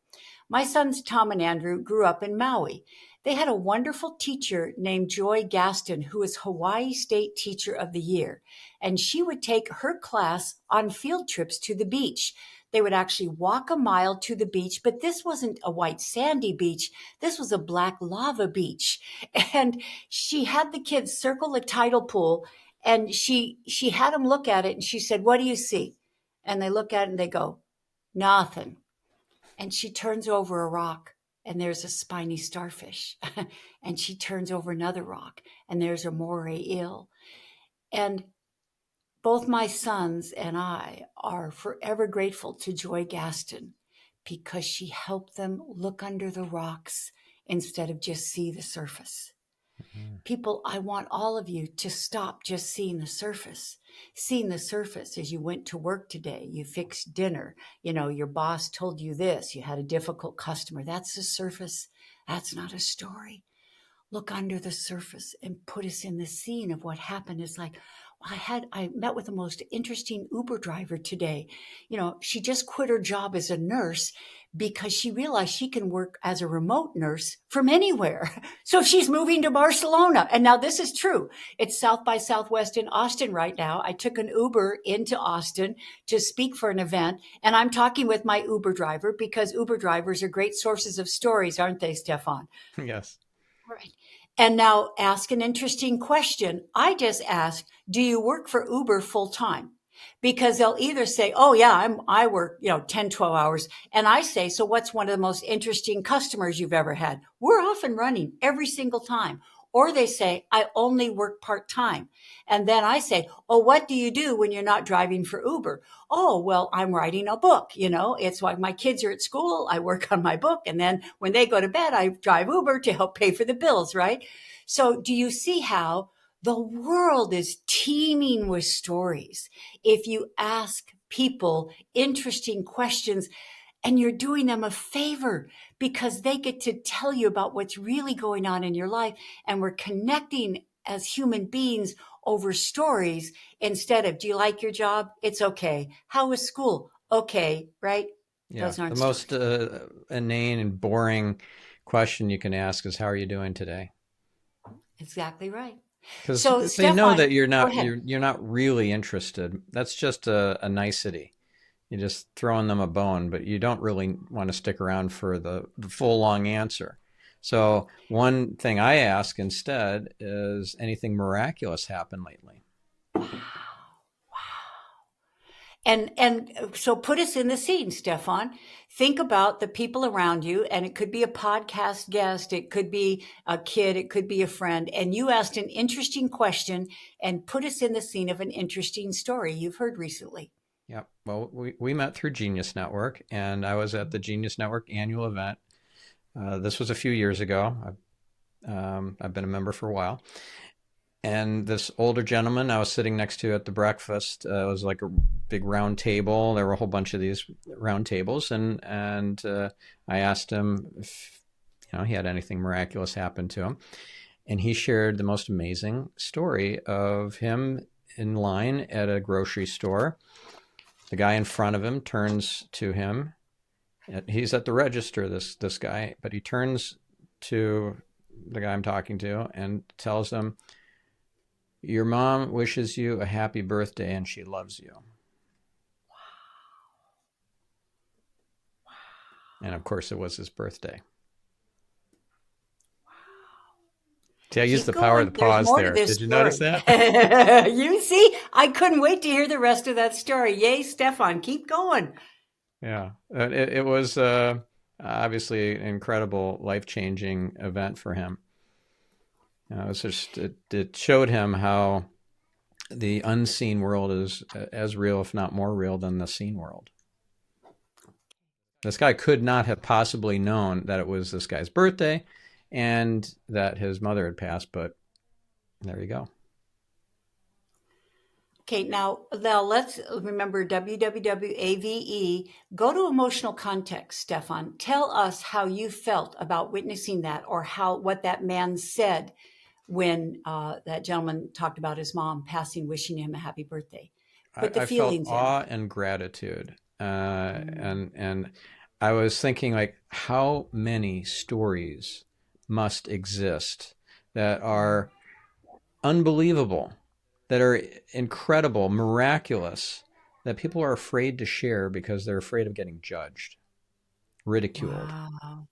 My sons, Tom and Andrew, grew up in Maui. They had a wonderful teacher named Joy Gaston, who was Hawaii State Teacher of the Year. And she would take her class on field trips to the beach. They would actually walk a mile to the beach, but this wasn't a white sandy beach. This was a black lava beach. And she had the kids circle the tidal pool and she had them look at it and she said, what do you see? And they look at it and they go, nothing. And she turns over a rock and there's a spiny starfish. And she turns over another rock and there's a moray eel. And both my sons and I are forever grateful to Joy Gaston because she helped them look under the rocks instead of just see the surface. People, I want all of you to stop just seeing the surface. Seeing the surface as you went to work today, you fixed dinner, your boss told you this, you had a difficult customer. That's the surface. That's not a story. Look under the surface and put us in the scene of what happened. It's like, I met with the most interesting Uber driver today. She just quit her job as a nurse because she realized she can work as a remote nurse from anywhere. So she's moving to Barcelona. And now this is true. It's South by Southwest in Austin right now. I took an Uber into Austin to speak for an event, and I'm talking with my Uber driver because Uber drivers are great sources of stories, aren't they, Stephan? Yes. Right. And now ask an interesting question. I just ask, do you work for Uber full time? Because they'll either say, oh yeah, I work, 10, 12 hours. And I say, so what's one of the most interesting customers you've ever had? We're off and running every single time. Or they say, I only work part time. And then I say, oh, what do you do when you're not driving for Uber? Oh, well, I'm writing a book. It's like my kids are at school. I work on my book. And then when they go to bed, I drive Uber to help pay for the bills, right? So do you see how the world is teeming with stories? If you ask people interesting questions, and you're doing them a favor because they get to tell you about what's really going on in your life. And we're connecting as human beings over stories instead of, do you like your job? It's okay. How was school? Okay, right? Yeah. Those aren't The most stories. inane and boring question you can ask is, how are you doing today? Exactly right. Because So, they know Stephan, that you're go not ahead. you're not really interested. That's just a nicety. You're just throwing them a bone, but you don't really want to stick around for the full long answer. So one thing I ask instead is, anything miraculous happened lately? And so put us in the scene, Stefan. Think about the people around you, and it could be a podcast guest, it could be a kid, it could be a friend, and you asked an interesting question and put us in the scene of an interesting story you've heard recently. Yeah. Well, we met through Genius Network, and I was at the Genius Network annual event. This was a few years ago. I've been a member for a while. And this older gentleman I was sitting next to at the breakfast, it was like a big round table. There were a whole bunch of these round tables, and I asked him if he had anything miraculous happen to him, and he shared the most amazing story of him in line at a grocery store. The guy in front of him turns to him. He's at the register, this guy, but he turns to the guy I'm talking to and tells him, "Your mom wishes you a happy birthday and she loves you." And of course, it was his birthday. See, I used Keep the power of going. the There's pause more to there. this Did you notice story. that? You see, I couldn't wait to hear the rest of that story. Yay, Stefan, keep going. Yeah. It was obviously an incredible, life-changing event for him. It was just, it showed him how the unseen world is as real, if not more real, than the seen world. This guy could not have possibly known that it was this guy's birthday and that his mother had passed, but there you go. Okay, now let's remember WWWAVE. Go to emotional context, Stefan. Tell us how you felt about witnessing that, or what that man said when that gentleman talked about his mom passing, wishing him a happy birthday. Put the I felt feelings in. awe and gratitude, Mm. and I was thinking, like, how many stories must exist that are unbelievable, that are incredible, miraculous, that people are afraid to share because they're afraid of getting judged, ridiculed. Wow.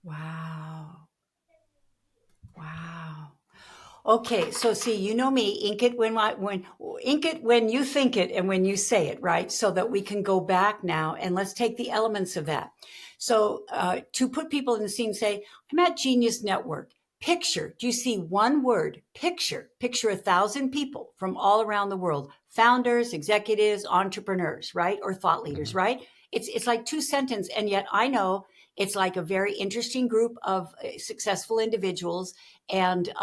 Wow. Wow. Okay, so see, you know me, ink it when you think it and when you say it, right? So that we can go back now and let's take the elements of that. So to put people in the scene, say, I'm at Genius Network. Picture, do you see one word? Picture 1,000 people from all around the world, founders, executives, entrepreneurs, right? Or thought leaders, right? It's like two sentences. And yet I know it's like a very interesting group of successful individuals and,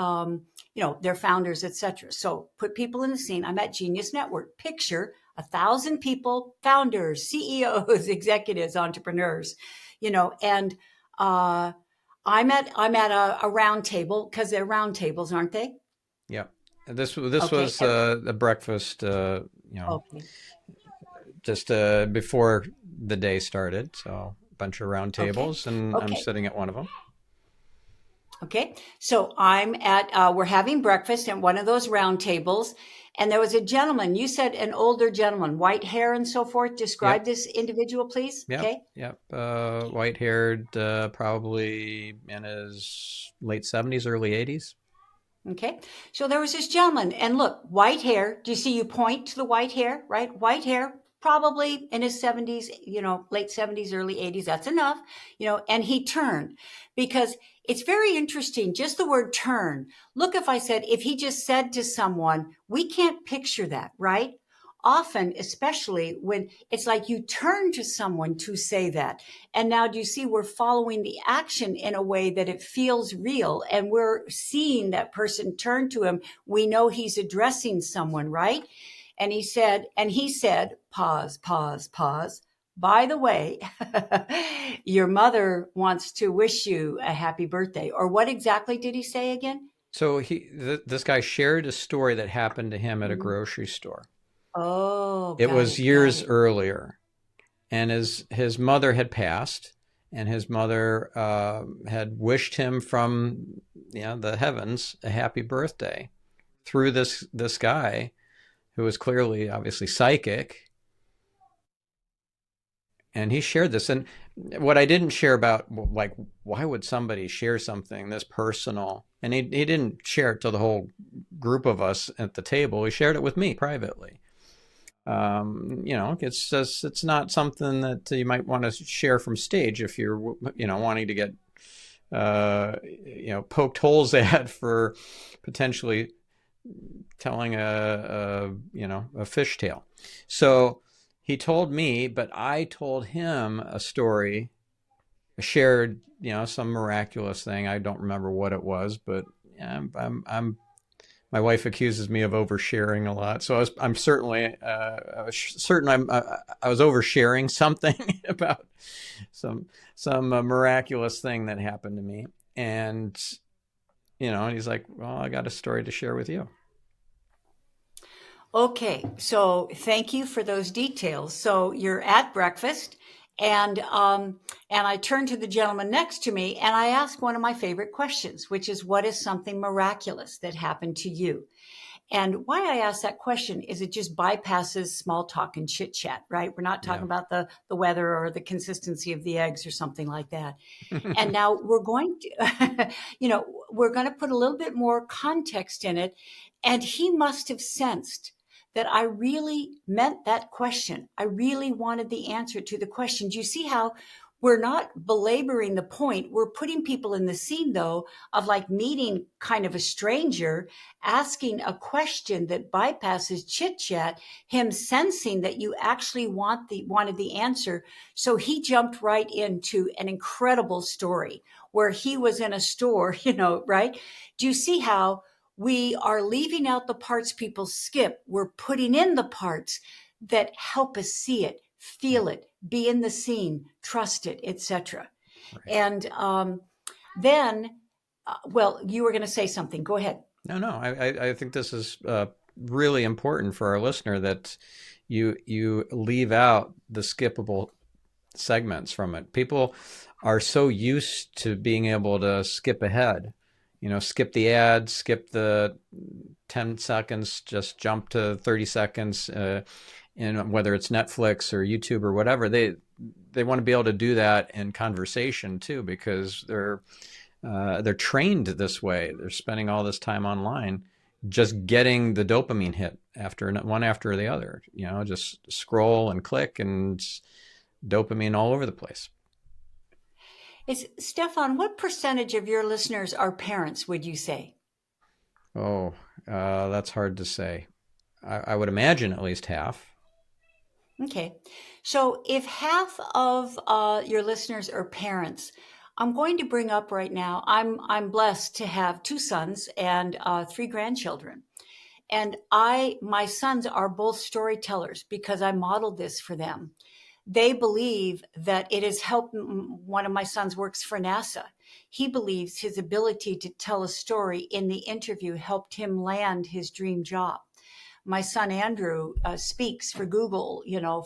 their founders, etc. So put people in the scene. I'm at Genius Network. Picture 1,000 people, founders, CEOs, executives, entrepreneurs, and, I'm at a round table because they're round tables, aren't they? Yeah. This Okay. was a breakfast, Okay. just before the day started. So a bunch of round Okay. tables, and I'm Okay. sitting at one of them. Okay. So we're having breakfast at one of those round tables. And there was a gentleman, you said an older gentleman, white hair and so forth. Describe Yep. this individual, please. Yep. Okay. Yep. White haired, probably in his late 70s, early 80s. Okay. So there was this gentleman, and look, white hair. Do you see you point to the white hair, right? White hair, probably in his 70s, late 70s, early 80s. That's enough, and he turned because it's very interesting. Just the word turn. Look, if he just said to someone, we can't picture that, right? Often, especially when it's like you turn to someone to say that. And now do you see we're following the action in a way that it feels real and we're seeing that person turn to him. We know he's addressing someone, right? And he said, pause, pause, pause. By the way, your mother wants to wish you a happy birthday. Or what exactly did he say again? So this guy shared a story that happened to him at a Mhm. grocery store. Oh, It got was it, got years it. earlier, and his mother had passed, and his mother had wished him from the heavens a happy birthday through this guy who was clearly, obviously psychic, and he shared this. And what I didn't share about, like, why would somebody share something this personal? And he didn't share it to the whole group of us at the table. He shared it with me privately. It's just, it's not something that you might want to share from stage if you're, wanting to get, poked holes at for potentially telling a fish tale. So he told me, but I told him a story, shared, some miraculous thing. I don't remember what it was, but yeah, I'm my wife accuses me of oversharing a lot, so I'm certainly certain I was oversharing something about some miraculous thing that happened to me, and and he's like, "Well, I got a story to share with you." Okay, so thank you for those details. So you're at breakfast, and I turn to the gentleman next to me, and I ask one of my favorite questions, which is, "What is something miraculous that happened to you?" And why I ask that question is it just bypasses small talk and chit chat, right? We're not talking Yeah. about the weather or the consistency of the eggs or something like that. And now we're going to, we're going to put a little bit more context in it. And he must have sensed that I really meant that question. I really wanted the answer to the question. Do you see how we're not belaboring the point? We're putting people in the scene, though, of like meeting kind of a stranger, asking a question that bypasses chit chat, him sensing that you actually wanted the answer. So he jumped right into an incredible story where he was in a store, right? Do you see how we are leaving out the parts people skip? We're putting in the parts that help us see it, Yeah. feel it, be in the scene, trust it, etc. Right. And then, well, you were going to say something. Go ahead. No, I think this is really important for our listener, that you leave out the skippable segments from it. People are so used to being able to skip ahead, skip the ad, skip the 10 seconds, just jump to 30 seconds, and whether it's Netflix or YouTube or whatever, they want to be able to do that in conversation too, because they're trained this way. They're spending all this time online just getting the dopamine hit after one after the other, just scroll and click and dopamine all over the place. Stefan, what percentage of your listeners are parents, would you say? Oh, that's hard to say. I would imagine at least half. Okay. So if half of your listeners are parents, I'm going to bring up right now, I'm blessed to have two sons and three grandchildren. And my sons are both storytellers because I modeled this for them. They believe that it has helped. One of my sons works for NASA. He believes his ability to tell a story in the interview helped him land his dream job. My son Andrew speaks for Google,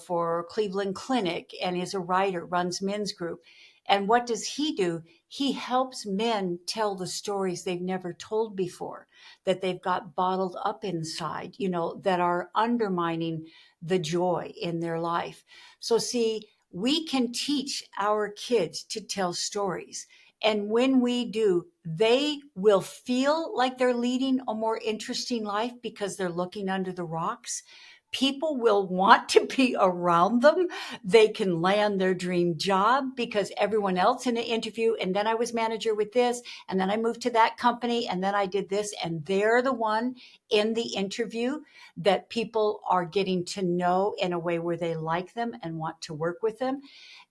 for Cleveland Clinic, and is a writer, runs men's group. And what does he do? He helps men tell the stories they've never told before, that they've got bottled up inside, that are undermining the joy in their life. So see, we can teach our kids to tell stories. And when we do, they will feel like they're leading a more interesting life because they're looking under the rocks. People will want to be around them. They can land their dream job because everyone else in the interview, and then I was manager with this, and then I moved to that company, and then I did this, and they're the one in the interview that people are getting to know in a way where they like them and want to work with them.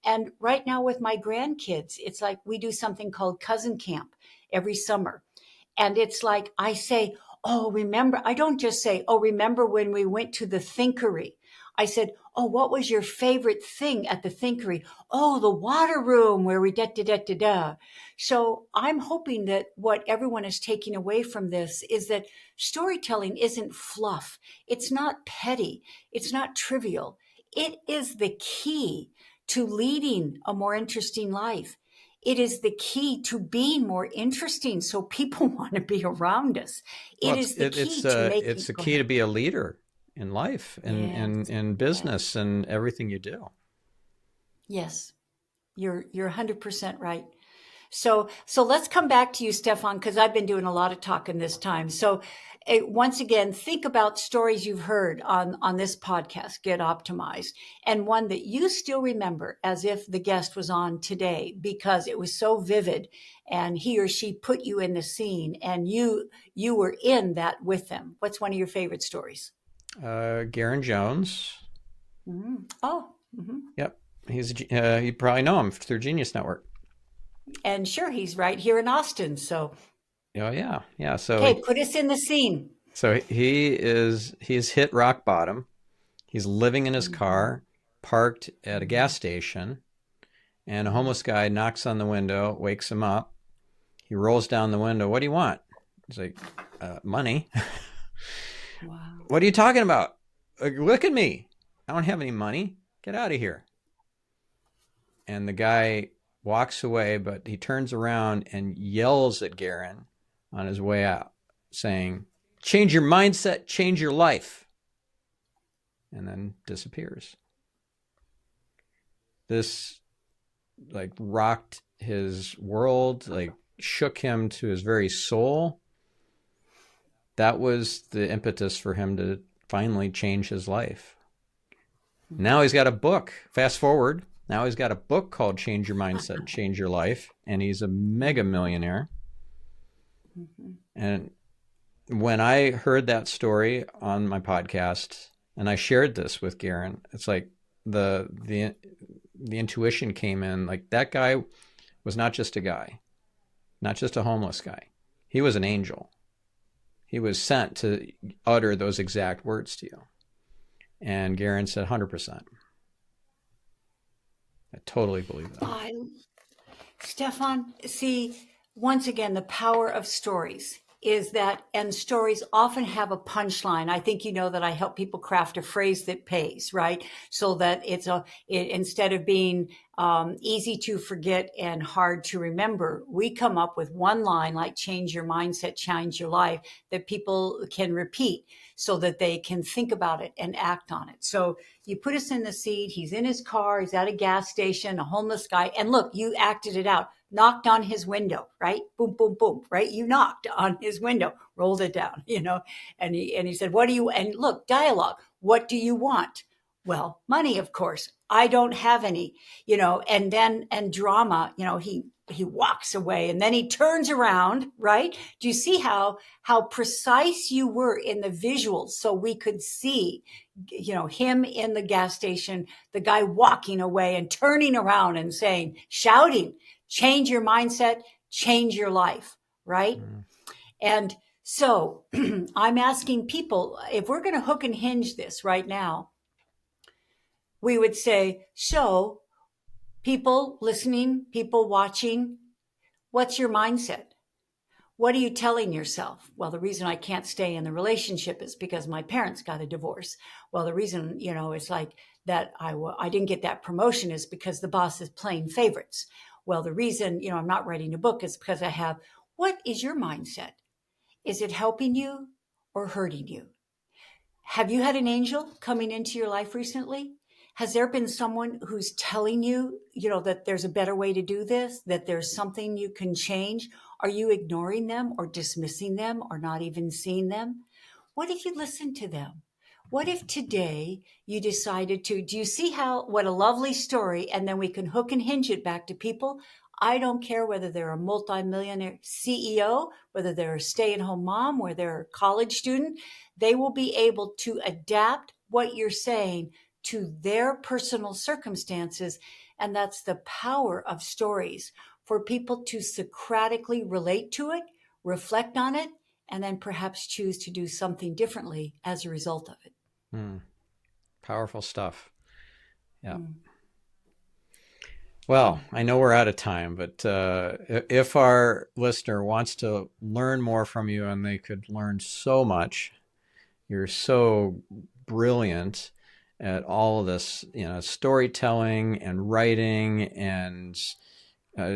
And right now with my grandkids, it's like we do something called cousin camp every summer. And it's like I say, oh, remember, I don't just say, oh, remember when we went to the Thinkery? I said, oh, what was your favorite thing at the Thinkery? Oh, the water room where we da da da da da. So I'm hoping that what everyone is taking away from this is that storytelling isn't fluff. It's not petty. It's not trivial. It is the key to leading a more interesting life. It is the key to being more interesting so people want to be around us. Well, It is the key to making. it's a Go key ahead. to be a leader in life and Yes, in yes, business and everything you do. yes. You're 100% right. So let's come back to you, Stefan, because I've been doing a lot of talking this time. So once again, think about stories you've heard on this podcast, Get Optimized, and one that you still remember as if the guest was on today because it was so vivid and he or she put you in the scene and you were in that with them. What's one of your favorite stories? Garen Jones. Oh, hmm. Yep. You probably know him through Genius Network. And sure, he's right here in Austin. So, Oh yeah. Yeah. okay, put us in the scene. He's hit rock bottom. He's living in his Mhm. car, parked at a gas station, and a homeless guy knocks on the window, wakes him up. He rolls down the window. What do you want? He's like, money. Wow. What are you talking about? Look at me. I don't have any money. Get out of here. And the guy walks away, but he turns around and yells at Garen on his way out, saying, change your mindset, change your life. And then disappears. This like rocked his world, like shook him to his very soul. That was the impetus for him to finally change his life. Now he's got a book. Fast forward. Now he's got a book called Change Your Mindset, Change Your Life. And he's a mega millionaire. Mhm. And when I heard that story on my podcast and I shared this with Garen, it's like the intuition came in. Like that guy was not just a guy, not just a homeless guy. He was an angel. He was sent to utter those exact words to you. And Garen said 100%. I totally believe that. I, Stefan, see, once again, the power of stories is that, and stories often have a punchline. I think you know that I help people craft a phrase that pays, right? So that instead of being easy to forget and hard to remember, we come up with one line like change your mindset, change your life that people can repeat so that they can think about it and act on it. So you put us in the seat. He's in his car. He's at a gas station, a homeless guy. And look, you acted it out. Knocked on his window, right? Boom, boom, boom, right? You knocked on his window, rolled it down, and he said, what do you, and look, dialogue. What do you want? Well, money, of course. I don't have any, and drama, he walks away and then he turns around, right? Do you see how precise you were in the visuals? So we could see, him in the gas station, the guy walking away and turning around and saying, shouting, change your mindset, change your life, right? Mm. And so I'm asking people, if we're going to hook and hinge this right now, we would say, so people listening, people watching, what's your mindset? What are you telling yourself? Well, the reason I can't stay in the relationship is because my parents got a divorce. Well, the reason, it's like that I didn't get that promotion is because the boss is playing favorites. Well, the reason, I'm not writing a book is because what is your mindset? Is it helping you or hurting you? Have you had an angel coming into your life recently? Has there been someone who's telling you, that there's a better way to do this, that there's something you can change? Are you ignoring them or dismissing them or not even seeing them? What if you listen to them? What if today you decided to, do you see what a lovely story, and then we can hook and hinge it back to people. I don't care whether they're a multimillionaire CEO, whether they're a stay-at-home mom, whether they're a college student, they will be able to adapt what you're saying to their personal circumstances. And that's the power of stories, for people to Socratically relate to it, reflect on it, and then perhaps choose to do something differently as a result of it. Powerful stuff. Yeah. Mm. Well, I know we're out of time, but if our listener wants to learn more from you, and they could learn so much, you're so brilliant at all of this, storytelling and writing and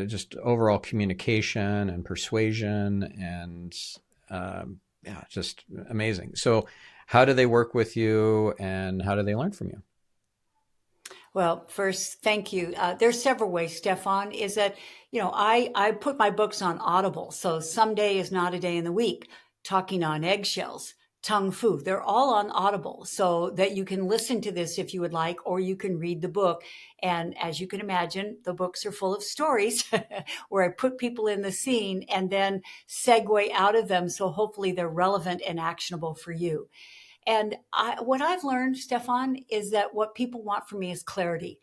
just overall communication and persuasion and just amazing. So how do they work with you and how do they learn from you? Well, first, thank you. There's several ways, Stephan, is that, I put my books on Audible. So someday is not a day in the week. Talking on Eggshells, Tongue Fu, they're all on Audible, so that you can listen to this if you would like, or you can read the book. And as you can imagine, the books are full of stories where I put people in the scene and then segue out of them. So hopefully they're relevant and actionable for you. And what I've learned, Stephan, is that what people want from me is clarity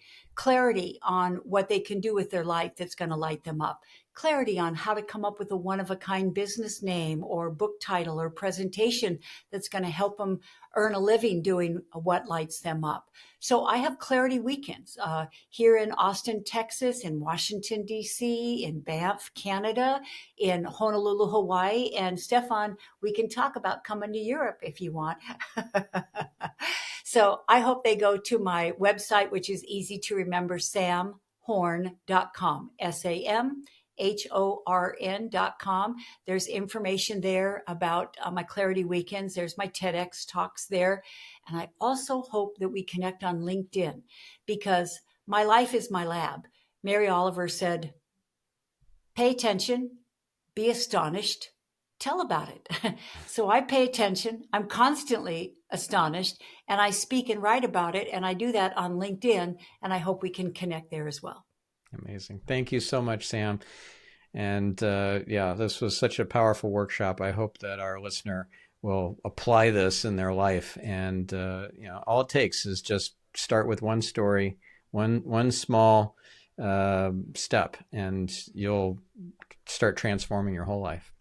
on what they can do with their life that's going to light them up, clarity on how to come up with a one-of-a-kind business name or book title or presentation that's going to help them earn a living doing what lights them up. So I have clarity weekends here in Austin, Texas, in Washington, D.C., in Banff, Canada, in Honolulu, Hawaii. And Stephan, we can talk about coming to Europe if you want. So I hope they go to my website, which is easy to remember, samhorn.com, SAMHORN.com. There's information there about my Clarity Weekends. There's my TEDx talks there. And I also hope that we connect on LinkedIn, because my life is my lab. Mary Oliver said, pay attention, be astonished, tell about it. So I pay attention. I'm constantly astonished, and I speak and write about it. And I do that on LinkedIn, and I hope we can connect there as well. Amazing. Thank you so much, Sam. And this was such a powerful workshop. I hope that our listener will apply this in their life. And, all it takes is just start with one story, one small step, and you'll start transforming your whole life.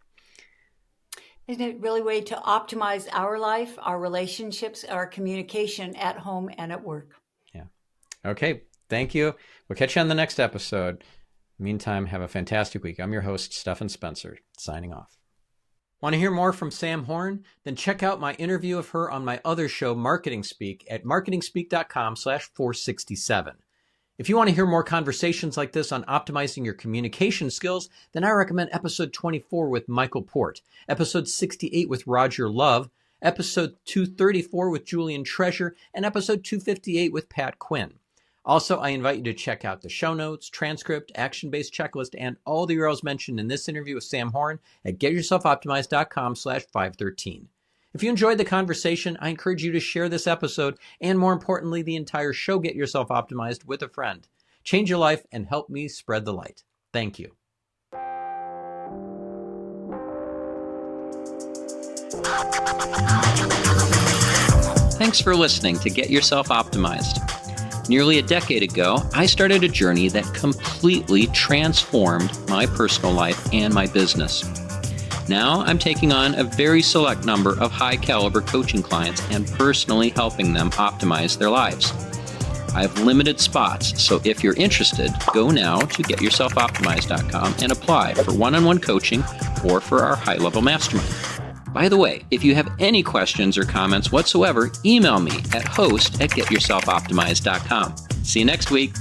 Isn't it really a way to optimize our life, our relationships, our communication at home and at work? Yeah. Okay. Thank you. We'll catch you on the next episode. Meantime, have a fantastic week. I'm your host, Stephan Spencer, signing off. Want to hear more from Sam Horn? Then check out my interview of her on my other show, Marketing Speak, at marketingspeak.com/467. If you want to hear more conversations like this on optimizing your communication skills, then I recommend episode 24 with Michael Port, episode 68 with Roger Love, episode 234 with Julian Treasure, and episode 258 with Pat Quinn. Also, I invite you to check out the show notes, transcript, action-based checklist, and all the URLs mentioned in this interview with Sam Horn at getyourselfoptimized.com/513. If you enjoyed the conversation, I encourage you to share this episode and, more importantly, the entire show, Get Yourself Optimized, with a friend. Change your life and help me spread the light. Thank you. Thanks for listening to Get Yourself Optimized. Nearly a decade ago, I started a journey that completely transformed my personal life and my business. Now I'm taking on a very select number of high-caliber coaching clients and personally helping them optimize their lives. I have limited spots, so if you're interested, go now to getyourselfoptimized.com and apply for one-on-one coaching or for our high-level mastermind. By the way, if you have any questions or comments whatsoever, email me at host@getyourselfoptimized.com. See you next week.